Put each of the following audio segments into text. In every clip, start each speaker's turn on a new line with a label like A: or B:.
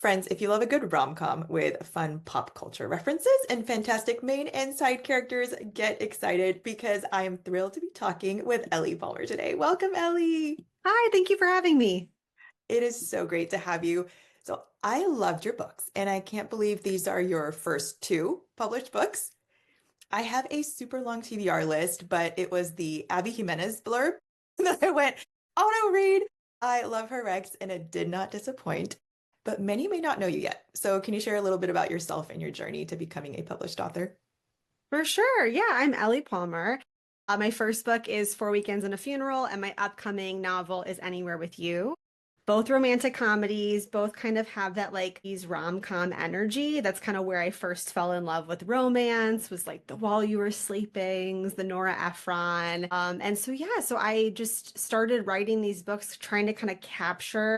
A: Friends, if you love a good rom-com with fun pop culture references and fantastic main and side characters, get excited because I am thrilled to be talking with Ellie Palmer today. Welcome, Ellie.
B: Hi, thank you for having me.
A: It is so great to have you. So, I loved your books, and I can't believe these are your first two published books. I have a super long TBR list, but it was the Abby Jimenez blurb that I went auto read. I love her Rex, and it did not disappoint. But many may not know you yet. So, can you share a little bit about yourself and your journey to becoming a published author?
B: For sure. Yeah, I'm Ellie Palmer. My first book is Four Weekends and a Funeral, and my upcoming novel is Anywhere with You. Both romantic comedies, both kind of have that like these rom-com energy. That's kind of where I first fell in love with romance, was like the While You Were Sleepings, the Nora Ephron. And so yeah, so I just started writing these books trying to kind of capture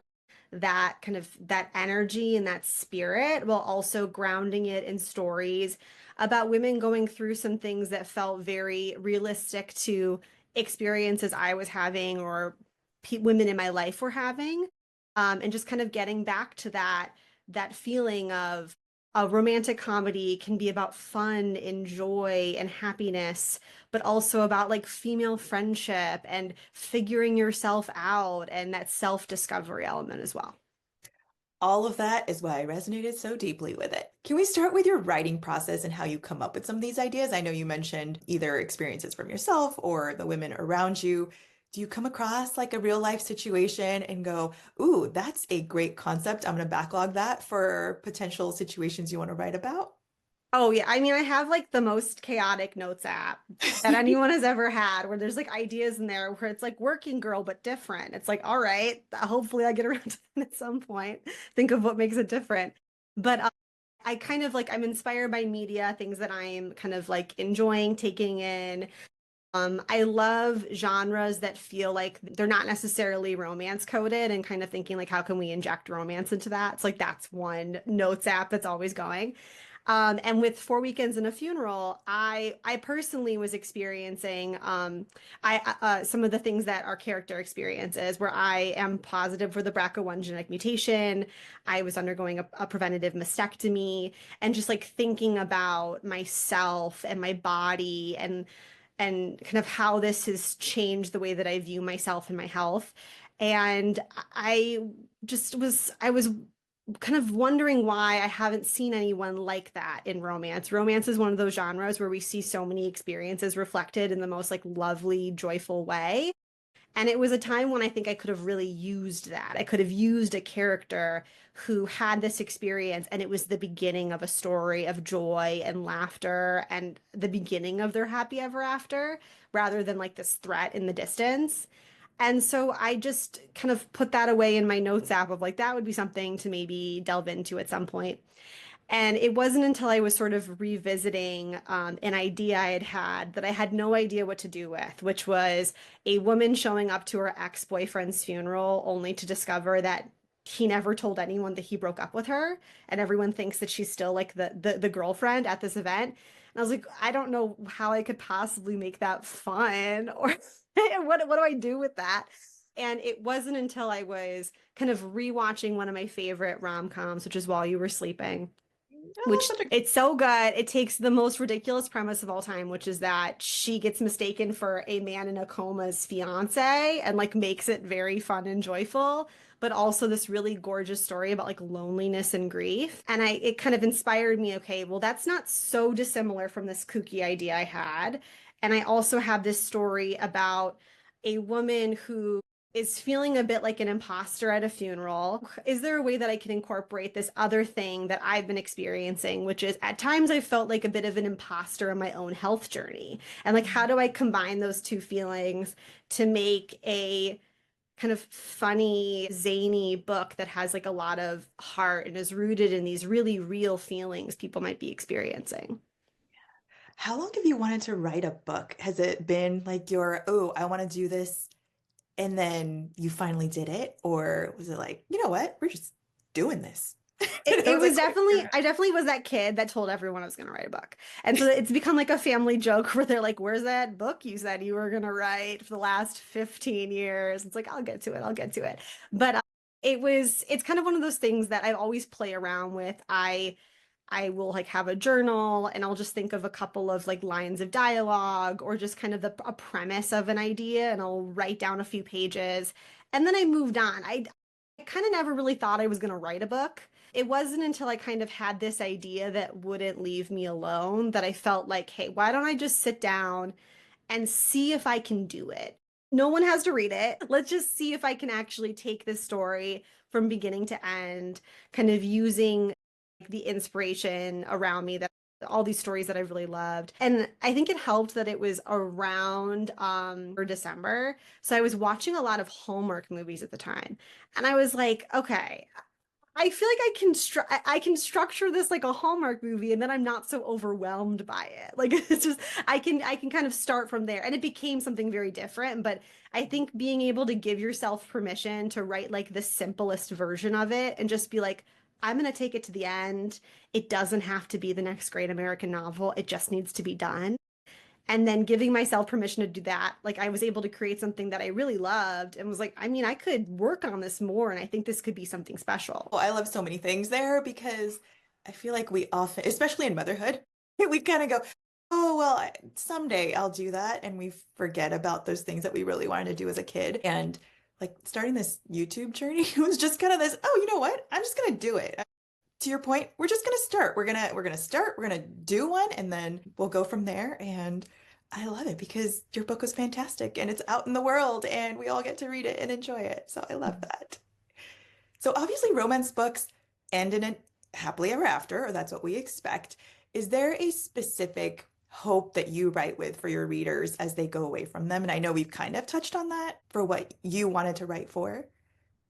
B: that kind of that energy and that spirit while also grounding it in stories about women going through some things that felt very realistic to experiences I was having or women in my life were having. And just kind of getting back to that feeling of a romantic comedy can be about fun and joy and happiness, but also about like female friendship and figuring yourself out and that self-discovery element as well.
A: All of that is why I resonated so deeply with it. Can we start with your writing process and how you come up with some of these ideas? I know you mentioned either experiences from yourself or the women around you. Do you come across like a real life situation and go, ooh, that's a great concept. I'm going to backlog that for potential situations you want to write about?
B: Oh yeah, I mean, I have like the most chaotic notes app that anyone has ever had, where there's like ideas in there where it's like working girl but different. It's like, all right, hopefully I get around to it at some point. Think of what makes it different. But I kind of like I'm inspired by media, things that I'm kind of like enjoying taking in. I love genres that feel like they're not necessarily romance coded and kind of thinking like how can we inject romance into that? It's like that's one notes app that's always going. And with Four Weekends and a Funeral, I personally was experiencing I some of the things that our character experiences, where I am positive for the BRCA1 genetic mutation. I was undergoing a preventative mastectomy, and just like thinking about myself and my body and kind of how this has changed the way that I view myself and my health. And I was kind of wondering why I haven't seen anyone like that in romance. Romance is one of those genres where we see so many experiences reflected in the most like lovely, joyful way. And it was a time when I think I could have really used that. I could have used a character who had this experience, and it was the beginning of a story of joy and laughter and the beginning of their happy ever after, rather than like this threat in the distance. And so I just kind of put that away in my notes app of like, that would be something to maybe delve into at some point. And it wasn't until I was sort of revisiting an idea I had had that I had no idea what to do with, which was a woman showing up to her ex-boyfriend's funeral only to discover that he never told anyone that he broke up with her, and everyone thinks that she's still like the girlfriend at this event. And I was like, I don't know how I could possibly make that fun or what do I do with that? And it wasn't until I was kind of rewatching one of my favorite rom-coms, which is While You Were Sleeping,
A: Oh, that's
B: which
A: such a
B: it's so good. It takes the most ridiculous premise of all time, which is that she gets mistaken for a man in a coma's fiance and like makes it very fun and joyful, but also this really gorgeous story about like loneliness and grief. And it kind of inspired me, okay, well, that's not so dissimilar from this kooky idea I had. And I also have this story about a woman who is feeling a bit like an imposter at a funeral. Is there a way that I can incorporate this other thing that I've been experiencing, which is at times I felt like a bit of an imposter in my own health journey? And like, how do I combine those two feelings to make a kind of funny, zany book that has like a lot of heart and is rooted in these really real feelings people might be experiencing?
A: How long have you wanted to write a book? Has it been like your, oh, I want to do this, and then you finally did it? Or was it like, you know what? We're just doing this.
B: It,
A: It
B: it
A: was a
B: was
A: quick
B: definitely,
A: turnaround.
B: I definitely was that kid that told everyone I was going to write a book. And so it's become like a family joke where they're like, where's that book you said you were going to write for the last 15 years? It's like, I'll get to it. I'll get to it. But It's kind of one of those things that I always play around with. I will like have a journal and I'll just think of a couple of like lines of dialogue or just kind of a premise of an idea and I'll write down a few pages and then I moved on. I kind of never really thought I was going to write a book. It wasn't until I kind of had this idea that wouldn't leave me alone that I felt like, hey, why don't I just sit down and see if I can do it? No one has to read it. Let's just see if I can actually take this story from beginning to end, kind of using the inspiration around me that all these stories that I really loved. And I think it helped that it was around or December. So I was watching a lot of Hallmark movies at the time. And I was like, okay, I feel like I can structure this like a Hallmark movie and then I'm not so overwhelmed by it. Like it's just I can kind of start from there. And it became something very different, but I think being able to give yourself permission to write like the simplest version of it and just be like I'm going to take it to the end. It doesn't have to be the next great American novel. It just needs to be done. And then giving myself permission to do that, like I was able to create something that I really loved and was like, I mean, I could work on this more and I think this could be something special.
A: Well, I love so many things there because I feel like we often, especially in motherhood, we kind of go, oh, well, someday I'll do that. And we forget about those things that we really wanted to do as a kid. And like starting this YouTube journey was just kind of this, oh, you know what? I'm just going to do it. To your point, we're just going to start. We're going to start, we're going to do one and then we'll go from there. And I love it because your book was fantastic and it's out in the world and we all get to read it and enjoy it. So I love that. So obviously romance books end in a happily ever after, or that's what we expect. Is there a specific hope that you write with for your readers as they go away from them? And I know we've kind of touched on that for what you wanted to write for.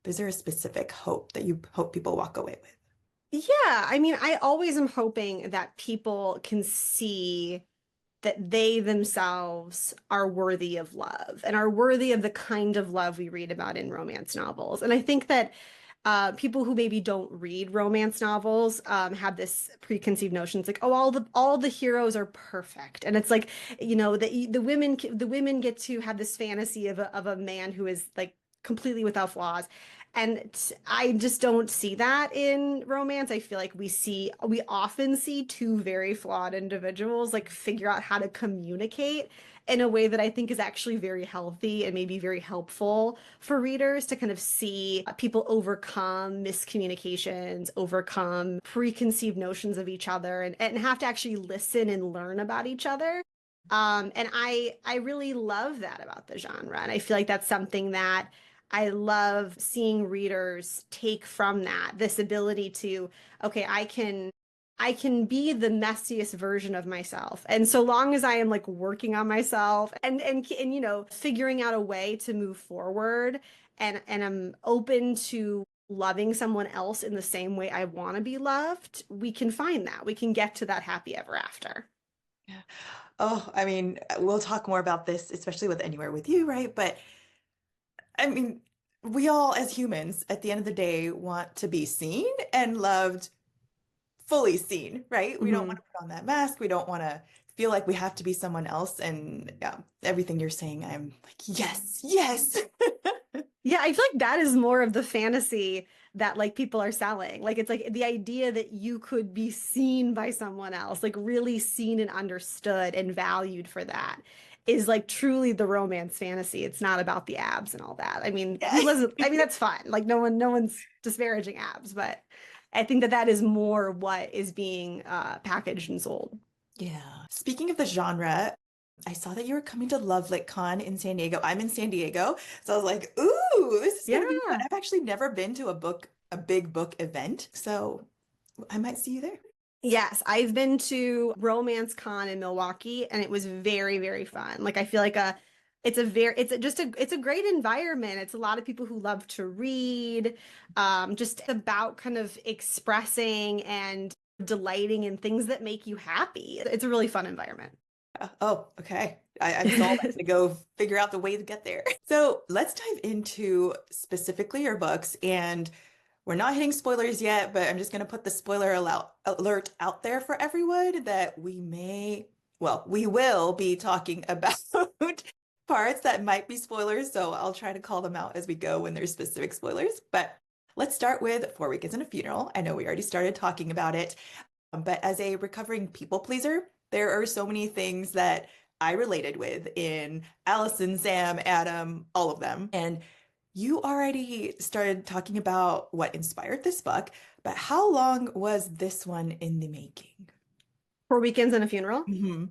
A: But is there a specific hope that you hope people walk away with?
B: Yeah, I mean, I always am hoping that people can see that they themselves are worthy of love and are worthy of the kind of love we read about in romance novels. And I think that people who maybe don't read romance novels have this preconceived notion. It's like, oh, all the heroes are perfect, and it's like, you know, the women get to have this fantasy of a man who is like completely without flaws. And I just don't see that in romance. I feel like we often see two very flawed individuals like figure out how to communicate in a way that I think is actually very healthy and maybe very helpful for readers to kind of see people overcome miscommunications, overcome preconceived notions of each other, and have to actually listen and learn about each other. And I really love that about the genre. And I feel like that's something that I love seeing readers take from that, this ability to, okay, I can be the messiest version of myself. And so long as I am like working on myself and you know, figuring out a way to move forward and I'm open to loving someone else in the same way I want to be loved, we can find that. We can get to that happy ever after.
A: Yeah. Oh, I mean, we'll talk more about this, especially with Anywhere with You, right? But I mean, we all as humans at the end of the day want to be seen and loved fully seen, right? We don't want
B: Mhm.
A: to put on that mask. We don't want to feel like we have to be someone else. And yeah, everything you're saying, I'm like, yes, yes.
B: Yeah, I feel like that is more of the fantasy that like people are selling. Like it's like the idea that you could be seen by someone else, like really seen and understood and valued for that is like truly the romance fantasy. It's not about the abs and all that. I mean, who
A: Yeah.
B: doesn't? I mean, that's fun. Like no one's disparaging abs, but I think that that is more what is being packaged and sold.
A: Yeah. Speaking of the genre, I saw that you were coming to LoveLitCon in San Diego. I'm in San Diego. So I was like, ooh, this is gonna be fun.
B: Yeah.
A: I've actually never been to a big book event. So I might see you there.
B: Yes, I've been to Romance Con in Milwaukee and it was very, very fun. Like I feel like it's a great environment. It's a lot of people who love to read, just about kind of expressing and delighting in things that make you happy. It's a really fun environment.
A: Oh, okay. I'm sold. I'm gonna go figure out the way to get there. So let's dive into specifically your books. And we're not hitting spoilers yet, but I'm just gonna put the alert out there for everyone that we will be talking about parts that might be spoilers. So I'll try to call them out as we go when there's specific spoilers. But Let's start with 4 Weekends and a Funeral. I know we already started talking about it, but as a recovering people pleaser, there are so many things that I related with in Allison, Sam, Adam, all of them. And you already started talking about what inspired this book, but how long was this one in the making?
B: 4 weekends and a funeral.
A: Hmm.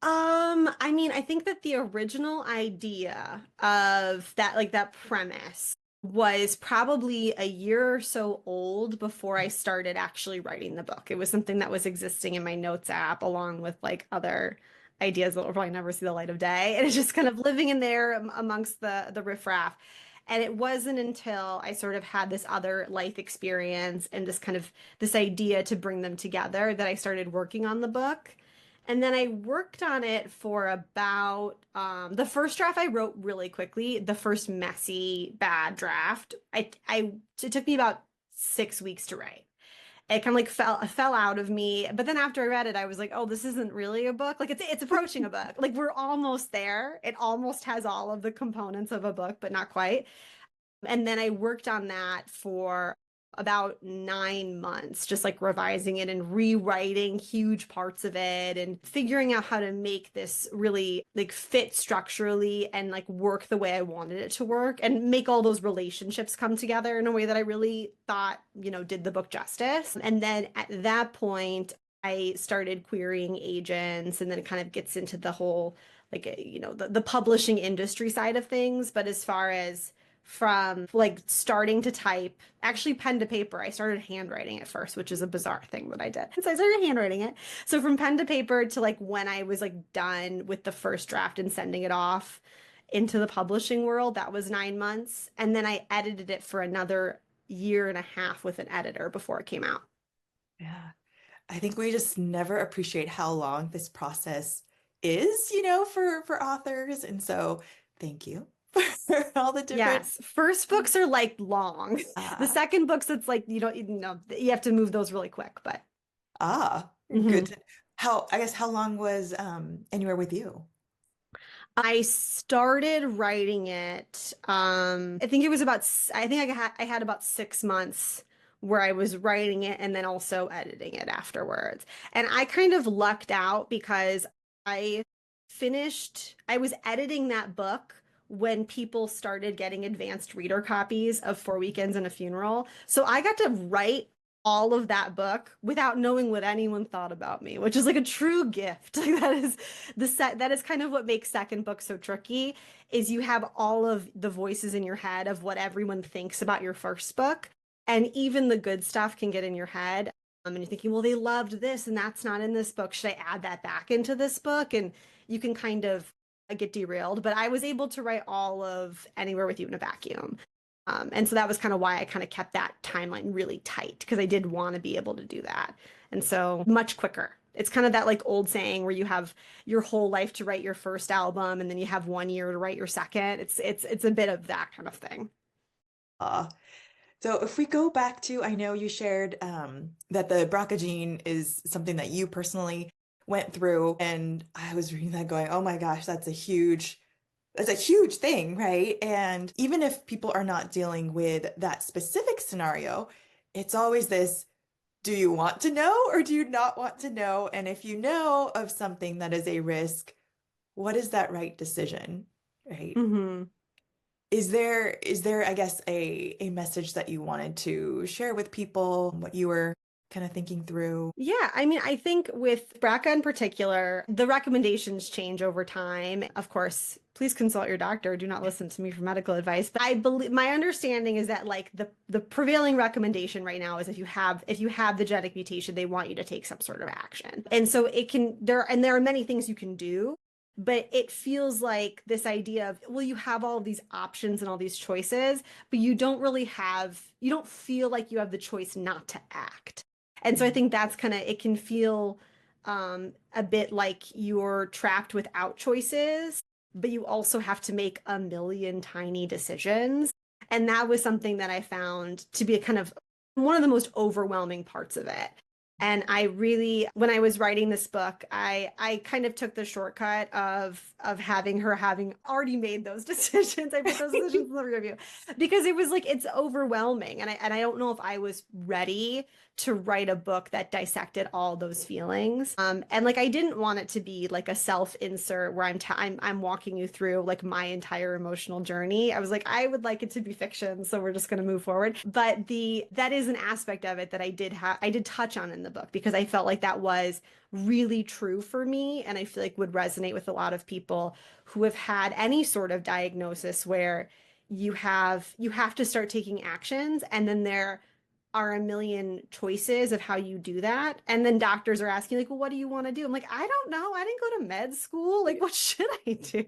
B: I mean, I think that the original idea of that, like that premise, was probably a year or so old before I started actually writing the book. It was something that was existing in my notes app along with like other ideas that will probably never see the light of day. And it's just kind of living in there amongst the riffraff. And it wasn't until I sort of had this other life experience and this kind of this idea to bring them together that I started working on the book. And then I worked on it for about the first draft I wrote really quickly. The first messy, bad draft. It took me about 6 weeks to write. It kind of like fell out of me. But then after I read it, I was like, oh, this isn't really a book. Like it's approaching a book. Like we're almost there. It almost has all of the components of a book, but not quite. And then I worked on that for about 9 months, just like revising it and rewriting huge parts of it and figuring out how to make this really like fit structurally and like work the way I wanted it to work and make all those relationships come together in a way that I really thought, did the book justice. And then at that point, I started querying agents, and then it kind of gets into the whole like the publishing industry side of things. But as far as from like starting to type, actually pen to paper. I started handwriting at first, which is a bizarre thing that I did. So I started handwriting it. So from pen to paper to like when I was like done with the first draft and sending it off into the publishing world, that was 9 months. And then I edited it for another year and a half with an editor before it came out.
A: Yeah. I think we just never appreciate how long this process is, for authors. And so thank you for all the different
B: Yes, first books are like long. The
A: uh
B: second books, it's like you have to move those really quick. But
A: ah good
B: mhm.
A: to- how I guess how long was Anywhere with You?
B: I started writing it. I think it was about, I think I had about 6 months where I was writing it and then also editing it afterwards. And I kind of lucked out because I I was editing that book when people started getting advanced reader copies of 4 Weekends and a Funeral. So I got to write all of that book without knowing what anyone thought about me, which is like a true gift. Like that is kind of what makes second book so tricky, is you have all of the voices in your head of what everyone thinks about your first book. And even the good stuff can get in your head. And you're thinking, well, they loved this and that's not in this book. Should I add that back into this book? And you can kind of get derailed. But I was able to write all of Anywhere with You in a Vacuum. And so that was kind of why I kind of kept that timeline really tight, because I did want to be able to do that. And so much quicker. It's kind of that like old saying where you have your whole life to write your first album and then you have 1 year to write your second. It's a bit of that kind of thing.
A: uh so if we go back to, I know you shared that the BRCA gene is something that you personally went through, and I was reading that going, oh my gosh, that's a huge thing, right? And even if people are not dealing with that specific scenario, it's always this, do you want to know or do you not want to know? And if you know of something that is a risk, what is that right decision, right?
B: Hmm.
A: Is there, I guess, a message that you wanted to share with people, what you were kind of thinking through?
B: Yeah, I mean, I think with BRCA in particular, the recommendations change over time. Of course, please consult your doctor. Do not listen to me for medical advice. But I believe my understanding is that like the prevailing recommendation right now is if you have the genetic mutation, they want you to take some sort of action. And so there are many things you can do. But it feels like this idea of, well, you have all of these options and all these choices, but you don't feel like you have the choice not to act. And so I think that's kind of, it can feel a bit like you're trapped without choices, but you also have to make a million tiny decisions. And that was something that I found to be a kind of one of the most overwhelming parts of it. And I really, when I was writing this book, I kind of took the shortcut of having her having already made those decisions. I put those decisions in the review because it was like it's overwhelming, and I don't know if I was ready to write a book that dissected all those feelings. And like I didn't want it to be like a self-insert where I'm walking you through like my entire emotional journey. I was like, I would like it to be fiction, so we're just going to move forward. But the that is an aspect of it that I did touch on in the book because I felt like that was really true for me, and I feel like would resonate with a lot of people who have had any sort of diagnosis where you have to start taking actions, and then there are a million choices of how you do that. And then doctors are asking, like, well, what do you want to do? I'm like, I don't know. I didn't go to med school. Like, what should I do?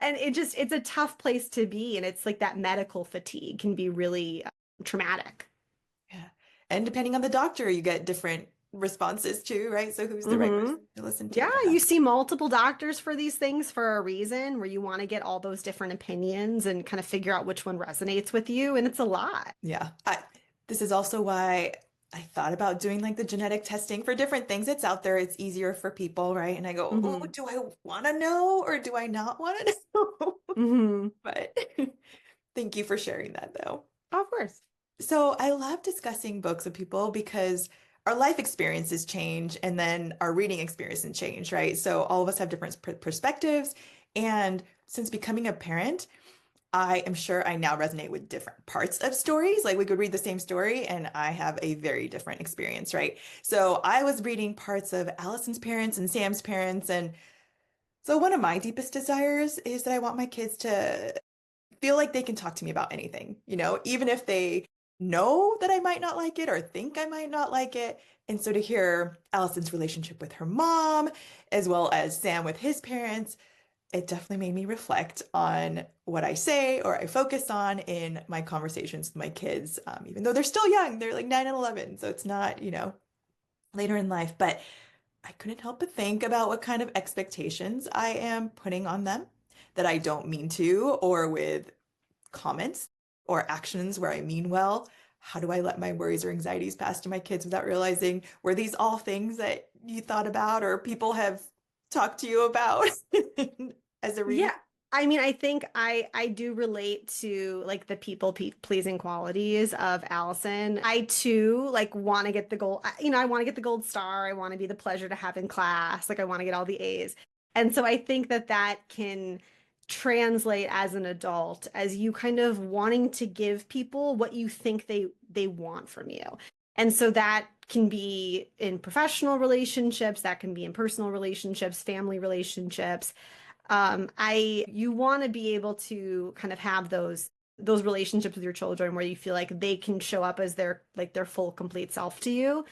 B: And it's a tough place to be. And it's like that medical fatigue can be really traumatic.
A: Yeah. And depending on the doctor, you get different responses too, right? So who's the right
B: Hmm.
A: person to listen to?
B: Yeah,
A: Yeah.
B: you see multiple doctors for these things for a reason, where you want to get all those different opinions and kind of figure out which one resonates with you. And it's a lot.
A: Yeah. This is also why I thought about doing like the genetic testing for different things. It's out there. It's easier for people, right? And I go, oh,
B: Hmm.
A: do I want to know or do I not want to know?
B: Hmm.
A: But thank you for sharing that though.
B: Of course.
A: So I love discussing books with people because our life experiences change and then our reading experiences change, right? So all of us have different perspectives. And since becoming a parent, I am sure I now resonate with different parts of stories. Like we could read the same story and I have a very different experience, right? So I was reading parts of Allison's parents and Sam's parents. And so one of my deepest desires is that I want my kids to feel like they can talk to me about anything, even if they know that I might not like it or think I might not like it. And so to hear Allison's relationship with her mom, as well as Sam with his parents, it definitely made me reflect on what I say or I focus on in my conversations with my kids, even though they're still young. They're like 9 and 11. So it's not, later in life. But I couldn't help but think about what kind of expectations I am putting on them that I don't mean to, or with comments or actions where I mean well. How do I let my worries or anxieties pass to my kids without realizing, were these all things that you thought about or people have talked to you about as a reader?
B: Yeah. I mean, I think I do relate to like the people pleasing qualities of Allison. I too like want to get the gold, I want to get the gold star. I want to be the pleasure to have in class. Like I want to get all the A's. And so I think that that can translate as an adult as you kind of wanting to give people what you think they want from you. And so that can be in professional relationships, that can be in personal relationships, family relationships. You want to be able to kind of have those relationships with your children where you feel like they can show up as their full complete self to you.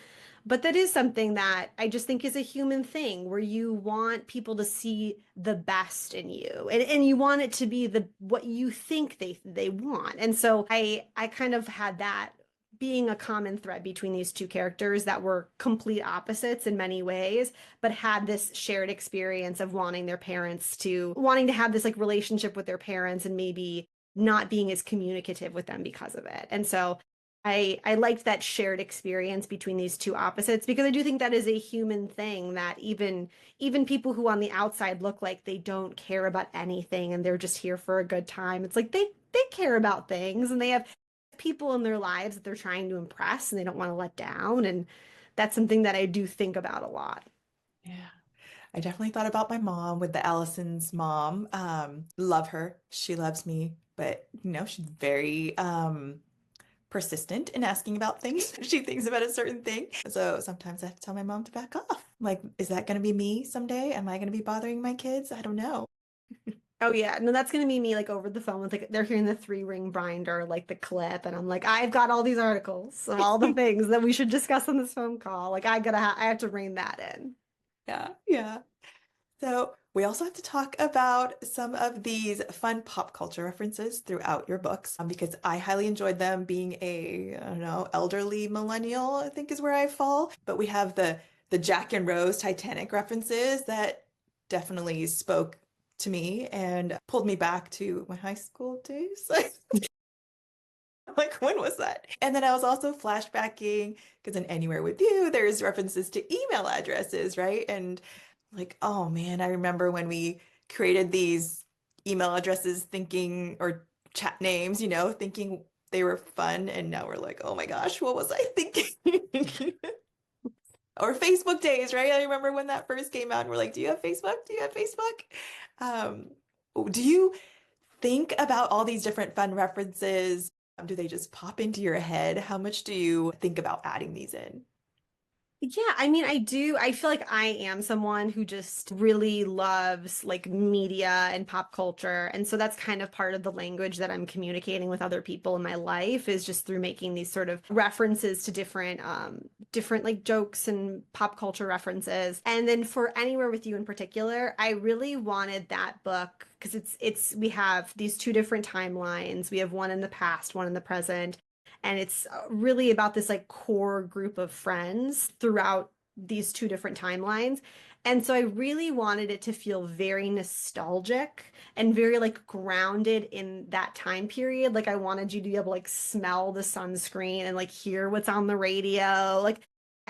B: But that is something that I just think is a human thing where you want people to see the best in you, and you want it to be what you think they want. And so I kind of had that being a common thread between these two characters that were complete opposites in many ways, but had this shared experience of wanting to have this like relationship with their parents and maybe not being as communicative with them because of it. And so I liked that shared experience between these two opposites because I do think that is a human thing that even people who on the outside look like they don't care about anything and they're just here for a good time. It's like they care about things and they have people in their lives that they're trying to impress and they don't want to let down. And that's something that I do think about a lot.
A: Yeah. I definitely thought about my mom with the Allison's mom. Love her. She loves me, but she's very persistent in asking about things. She thinks about a certain thing. So sometimes I have to tell my mom to back off. I'm like, is that going to be me someday? Am I going to be bothering my kids? I don't know.
B: Oh yeah, no, that's gonna be me like over the phone with like they're hearing the three-ring binder, like the clip, and I'm like, I've got all these articles of all the things that we should discuss on this phone call. Like I have to rein that in.
A: Yeah, yeah. So we also have to talk about some of these fun pop culture references throughout your books, because I highly enjoyed them being I don't know, elderly millennial, I think is where I fall. But we have the Jack and Rose Titanic references that definitely spoke to me and pulled me back to my high school days. Like, when was that? And then I was also flashbacking because in Anywhere with You, there's references to email addresses, right? And like, oh man, I remember when we created these email addresses thinking, or chat names, thinking they were fun. And now we're like, oh my gosh, what was I thinking? Or Facebook days, right? I remember when that first came out and we're like, do you have Facebook? Do you have Facebook? Um, do you think about all these different fun references? Do they just pop into your head? How much do you think about adding these in?
B: Yeah, I mean, I do. I feel like I am someone who just really loves like media and pop culture. And so that's kind of part of the language that I'm communicating with other people in my life is just through making these sort of references to different like jokes and pop culture references. And then for Anywhere with You in particular, I really wanted that book because we have these two different timelines. We have one in the past, one in the present. And it's really about this like core group of friends throughout these two different timelines. And so I really wanted it to feel very nostalgic and very like grounded in that time period. Like I wanted you to be able to like smell the sunscreen and like hear what's on the radio. Like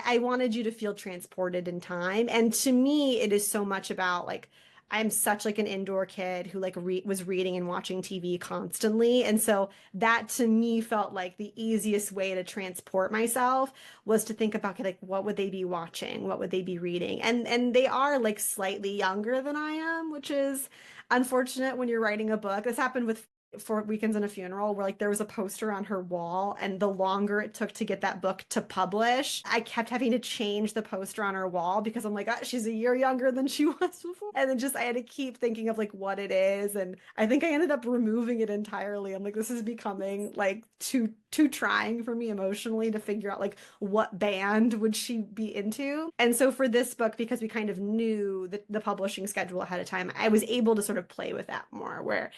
B: I wanted you to feel transported in time. And to me, it is so much about like I'm such like an indoor kid who like was reading and watching TV constantly. And so that to me felt like the easiest way to transport myself was to think about like what would they be watching? What would they be reading? And they are like slightly younger than I am, which is unfortunate when you're writing a book. This happened with for Weekends and a Funeral, where like there was a poster on her wall, and the longer it took to get that book to publish, I kept having to change the poster on her wall because I'm like, oh, she's a year younger than she was before. And then just I had to keep thinking of like what it is. And I think I ended up removing it entirely. I'm like, this is becoming like too trying for me emotionally to figure out like what band would she be into. And so for this book, because we kind of knew the publishing schedule ahead of time, I was able to sort of play with that more where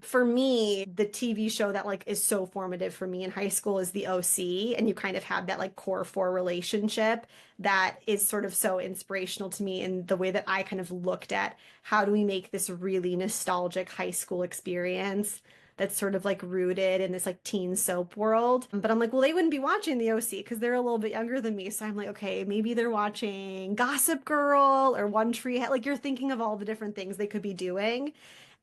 B: for me the TV show that like is so formative for me in high school is the OC, and you kind of have that like core four relationship that is sort of so inspirational to me in the way that I kind of looked at how do we make this really nostalgic high school experience that's sort of like rooted in this like teen soap world. But I'm like, well, they wouldn't be watching the OC because they're a little bit younger than me. So I'm like, okay, maybe they're watching Gossip Girl or One Tree Hill. Like you're thinking of all the different things they could be doing.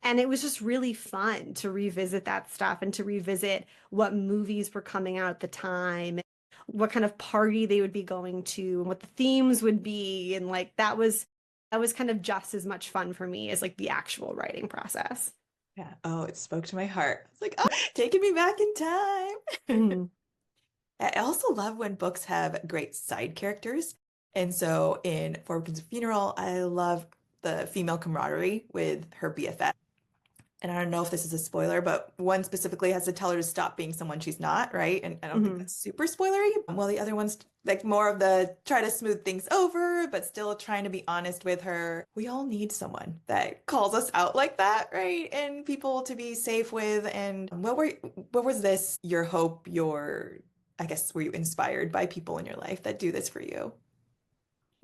B: And it was just really fun to revisit that stuff and to revisit what movies were coming out at the time, what kind of party they would be going to, and what the themes would be. And like that was kind of just as much fun for me as like the actual writing process.
A: Yeah. Oh, it spoke to my heart. It's like, oh, taking me back in time.
B: Mhm.
A: I also love when books have great side characters. And so in For Weekends of Funeral, I love the female camaraderie with her BFF. And I don't know if this is a spoiler, but one specifically has to tell her to stop being someone she's not, right? And I don't think
B: Mhm.
A: that's super spoilery. Well, the other one's like more of the try to smooth things over, but still trying to be honest with her. We all need someone that calls us out like that, right? And people to be safe with. And what was this, your hope, I guess, were you inspired by people in your life that do this for you?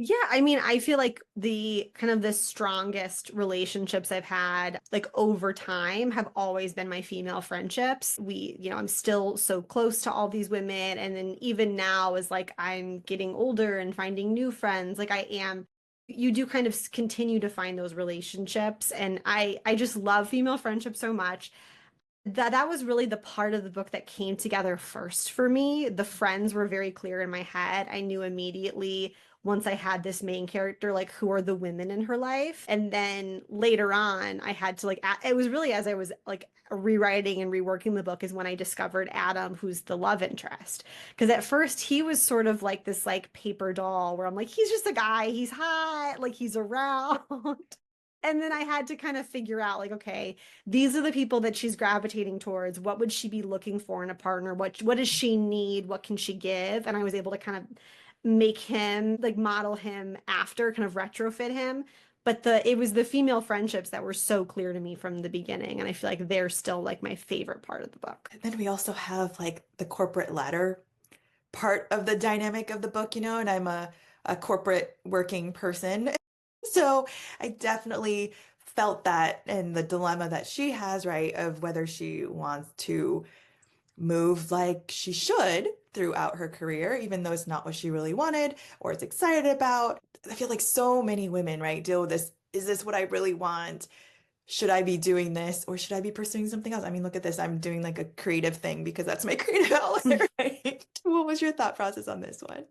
B: Yeah, I mean, I feel like the kind of the strongest relationships I've had, like over time, have always been my female friendships. I'm still so close to all these women. And then even now, as like I'm getting older and finding new friends, like I am, you do kind of continue to find those relationships. And I just love female friendship so much that was really the part of the book that came together first for me. The friends were very clear in my head. I knew immediately once I had this main character, like who are the women in her life. And then later on, I had to like, it was really as I was like rewriting and reworking the book is when I discovered Adam, who's the love interest. Because at first he was sort of like this like paper doll where I'm like, he's just a guy, he's hot, like he's around. And then I had to kind of figure out, like, okay, these are the people that she's gravitating towards. What would she be looking for in a partner? What does she need? What can she give? And I was able to kind of make him, like, model him after, kind of retrofit him. But it was the female friendships that were so clear to me from the beginning, and I feel like they're still like my favorite part of the book.
A: And then we also have like the corporate ladder part of the dynamic of the book, and I'm a corporate working person. So I definitely felt that and the dilemma that she has, right, of whether she wants to move like she should throughout her career, even though it's not what she really wanted or is excited about. I feel like so many women, right, deal with this. Is this what I really want? Should I be doing this or should I be pursuing something else? I mean, look at this. I'm doing like a creative thing because that's my creative outlet, right? What was your thought process on this one?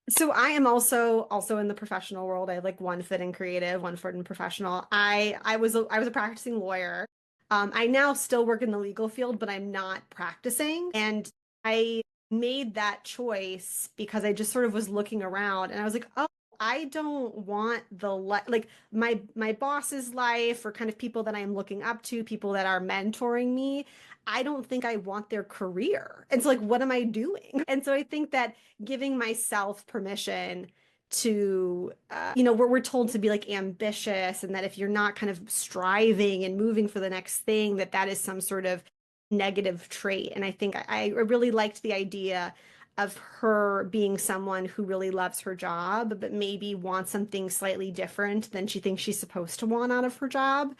B: So I am also in the professional world. I have like one foot in creative, one foot in professional. I was a practicing lawyer. I now still work in the legal field, but I'm not practicing. And I made that choice because I just sort of was looking around and I was like, oh, I don't want the like my boss's life or kind of people that I'm looking up to, people that are mentoring me. I don't think I want their career. And so like, what am I doing? And so I think that giving myself permission to we're told to be like ambitious and that if you're not kind of striving and moving for the next thing that is some sort of negative trait. And I think I really liked the idea of her being someone who really loves her job but maybe wants something slightly different than she thinks she's supposed to want out of her job.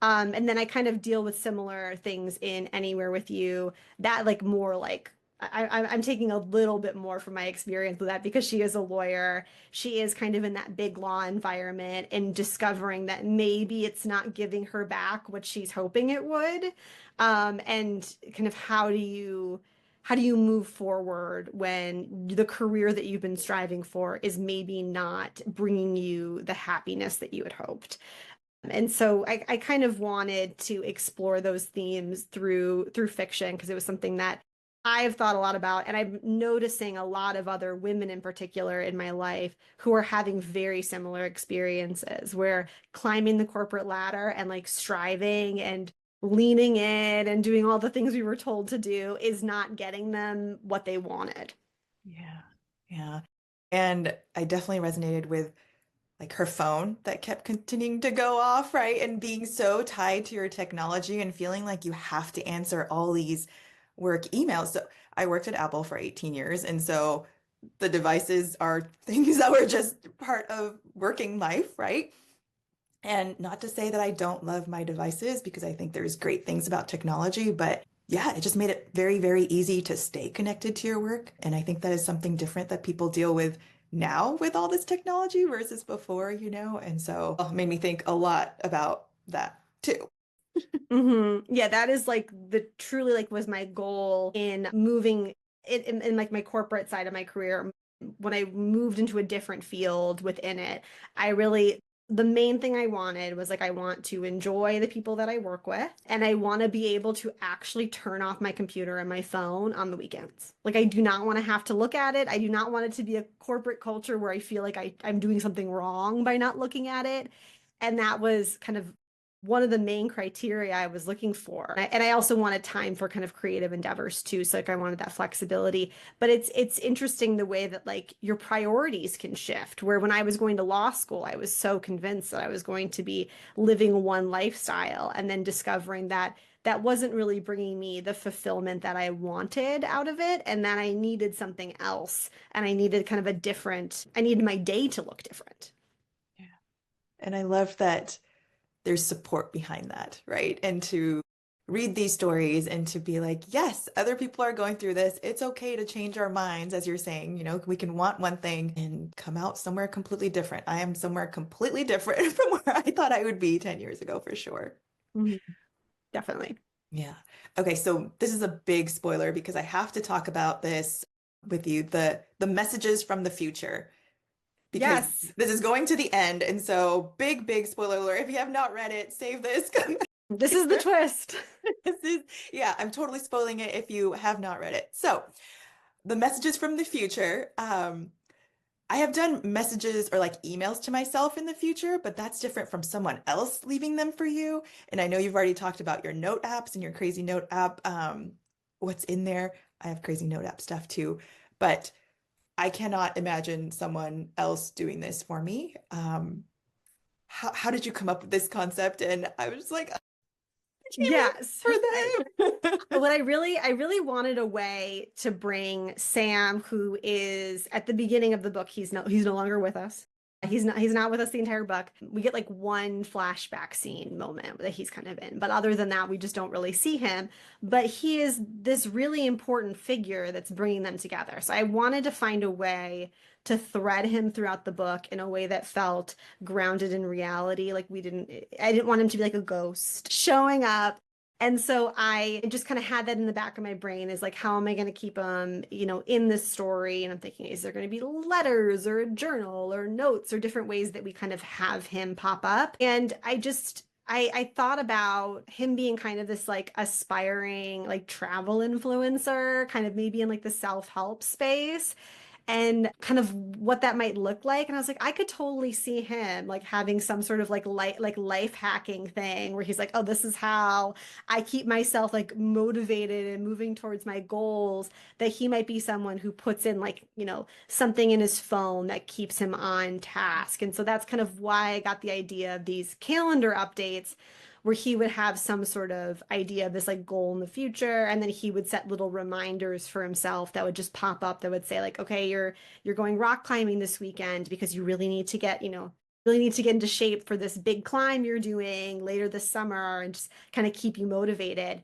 B: And then I kind of deal with similar things in Anywhere with You, that like more like I'm taking a little bit more from my experience with that because she is a lawyer. She is kind of in that big law environment and discovering that maybe it's not giving her back what she's hoping it would. And kind of how do you move forward when the career that you've been striving for is maybe not bringing you the happiness that you had hoped? And so I kind of wanted to explore those themes through fiction because it was something that I've thought a lot about, and I'm noticing a lot of other women in particular in my life who are having very similar experiences where climbing the corporate ladder and like striving and leaning in and doing all the things we were told to do is not getting them what they wanted.
A: Yeah. Yeah. And I definitely resonated with like her phone that kept continuing to go off, right? And being so tied to your technology and feeling like you have to answer all these work emails. So I worked at Apple for 18 years. And so the devices are things that were just part of working life, right? And not to say that I don't love my devices because I think there's great things about technology, but yeah, it just made it very, very easy to stay connected to your work. And I think that is something different that people deal with now with all this technology versus before, And so it made me think a lot about that too.
B: Yeah, that is like the truly like was my goal in moving in like my corporate side of my career. When I moved into a different field within it, I really the main thing I wanted was like I want to enjoy the people that I work with and I want to be able to actually turn off my computer and my phone on the weekends. Like I do not want to have to look at it. I do not want it to be a corporate culture where I feel like I'm doing something wrong by not looking at it. And that was kind of one of the main criteria I was looking for. And I also wanted time for kind of creative endeavors too. So like I wanted that flexibility. But it's interesting the way that like your priorities can shift. Where when I was going to law school, I was so convinced that I was going to be living one lifestyle and then discovering that that wasn't really bringing me the fulfillment that I wanted out of it and that I needed something else and I needed kind of I needed my day to look different.
A: Yeah. And I love that there's support behind that, right? And to read these stories and to be like, yes, other people are going through this. It's okay to change our minds, as you're saying, we can want one thing and come out somewhere completely different. I am somewhere completely different from where I thought I would be 10 years ago for sure.
B: Mhm. Definitely.
A: Yeah. Okay, so this is a big spoiler because I have to talk about this with you, the messages from the future, because
B: Yes.
A: this is going to the end. And so big, big spoiler alert. If you have not read it, save this. Come
B: This is the twist.
A: This is, yeah, I'm totally spoiling it if you have not read it. So, the messages from the future. I have done messages or like emails to myself in the future, but that's different from someone else leaving them for you. And I know you've already talked about your note apps and your crazy note app. What's in there? I have crazy note app stuff too, but I cannot imagine someone else doing this for me. How did you come up with this concept? And I was just like, I came up
B: Yes.
A: for them.
B: What I really wanted a way to bring Sam, who is at the beginning of the book, he's no longer with us. He's not with us the entire book. We get like one flashback scene moment that he's kind of in, but other than that, we just don't really see him. But he is this really important figure that's bringing them together. So I wanted to find a way to thread him throughout the book in a way that felt grounded in reality. I didn't want him to be like a ghost showing up. And so I just kind of had that in the back of my brain is like, how am I going to keep him, in this story? And I'm thinking, is there going to be letters or a journal or notes or different ways that we kind of have him pop up? And I thought about him being kind of this like aspiring like travel influencer, kind of maybe in like the self-help space and kind of what that might look like. And I was like, I could totally see him like having some sort of like life hacking thing where he's like, oh, this is how I keep myself like motivated and moving towards my goals. That he might be someone who puts in like, something in his phone that keeps him on task. And so that's kind of why I got the idea of these calendar updates where he would have some sort of idea of this like goal in the future, and then he would set little reminders for himself that would just pop up that would say like, okay, you're going rock climbing this weekend because you really need to get, really need to get into shape for this big climb you're doing later this summer, and just kind of keep you motivated.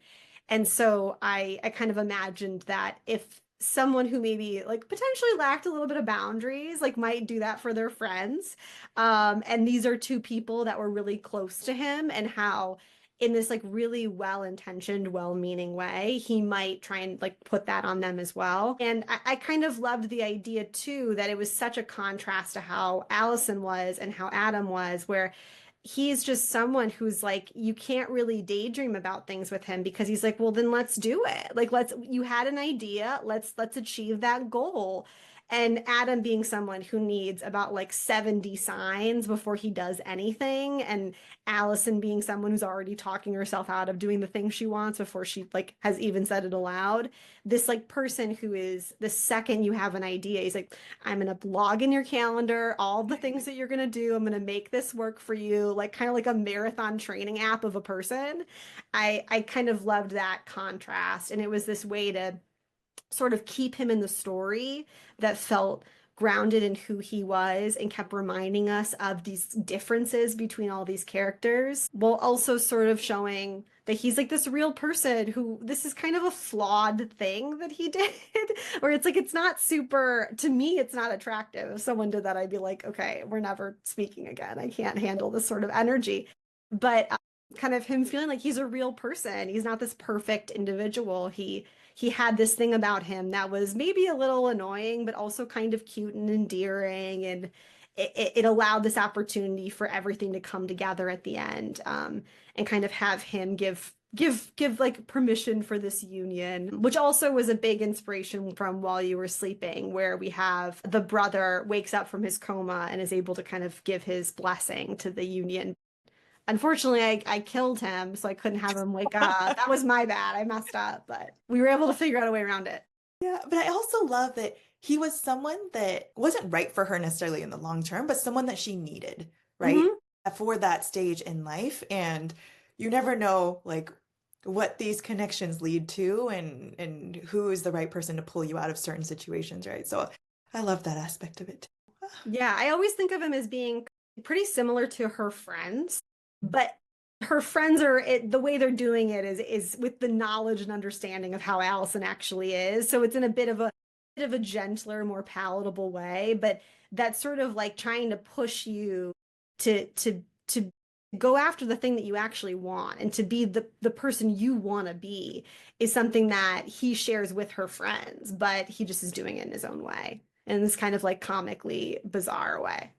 B: And so I kind of imagined that if someone who maybe like potentially lacked a little bit of boundaries like might do that for their friends, and these are two people that were really close to him, and how in this like really well-intentioned, well-meaning way, he might try and like put that on them as well. And I kind of loved the idea too that it was such a contrast to how Allison was and how Adam was, where he's just someone who's like, you can't really daydream about things with him because he's like, well, then let's do it. Like, you had an idea, let's achieve that goal. And Adam being someone who needs about like 70 signs before he does anything, and Allison being someone who's already talking herself out of doing the thing she wants before she like has even said it aloud. This like person who is, the second you have an idea, he's like, I'm gonna log in your calendar all the things that you're gonna do. I'm gonna make this work for you, like kind of like a marathon training app of a person. I kind of loved that contrast, and it was this way to sort of keep him in the story that felt grounded in who he was and kept reminding us of these differences between all these characters, while also sort of showing that he's like this real person who, this is kind of a flawed thing that he did, where it's like, it's not super, to me, it's not attractive. If someone did that, I'd be like, okay, we're never speaking again. I can't handle this sort of energy. But kind of him feeling like he's a real person. He's not this perfect individual. He had this thing about him that was maybe a little annoying, but also kind of cute and endearing. And it allowed this opportunity for everything to come together at the end, and kind of have him give like permission for this union, which also was a big inspiration from While You Were Sleeping, where we have the brother wakes up from his coma and is able to kind of give his blessing to the union. Unfortunately, I killed him, so I couldn't have him wake up. That was my bad. I messed up, but we were able to figure out a way around it.
A: Yeah, but I also love that he was someone that wasn't right for her necessarily in the long term, but someone that she needed, right?
B: Hmm.
A: For that stage in life. And you never know like what these connections lead to, and who is the right person to pull you out of certain situations, right? So I love that aspect of it too.
B: Yeah, I always think of him as being pretty similar to her friends, but her friends are the way they're doing it is with the knowledge and understanding of how Allison actually is. So it's in a bit of a gentler, more palatable way, but that's sort of like trying to push you to go after the thing that you actually want and to be the person you want to be is something that he shares with her friends, but he just is doing it in his own way, in this kind of like comically bizarre way.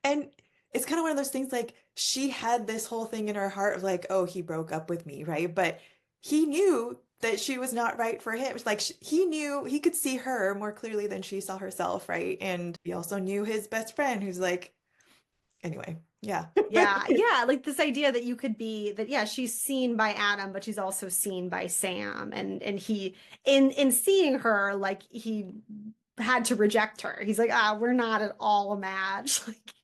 A: And it's kind of one of those things like she had this whole thing in her heart of like, oh, he broke up with me, right? But he knew that she was not right for him. It's like he knew he could see her more clearly than she saw herself, right? And he also knew his best friend who's like, anyway, yeah.
B: Yeah, yeah, like this idea that you could be that, yeah, she's seen by Adam, but she's also seen by Sam, and he in seeing her, like he had to reject her. He's like, we're not at all a match. Like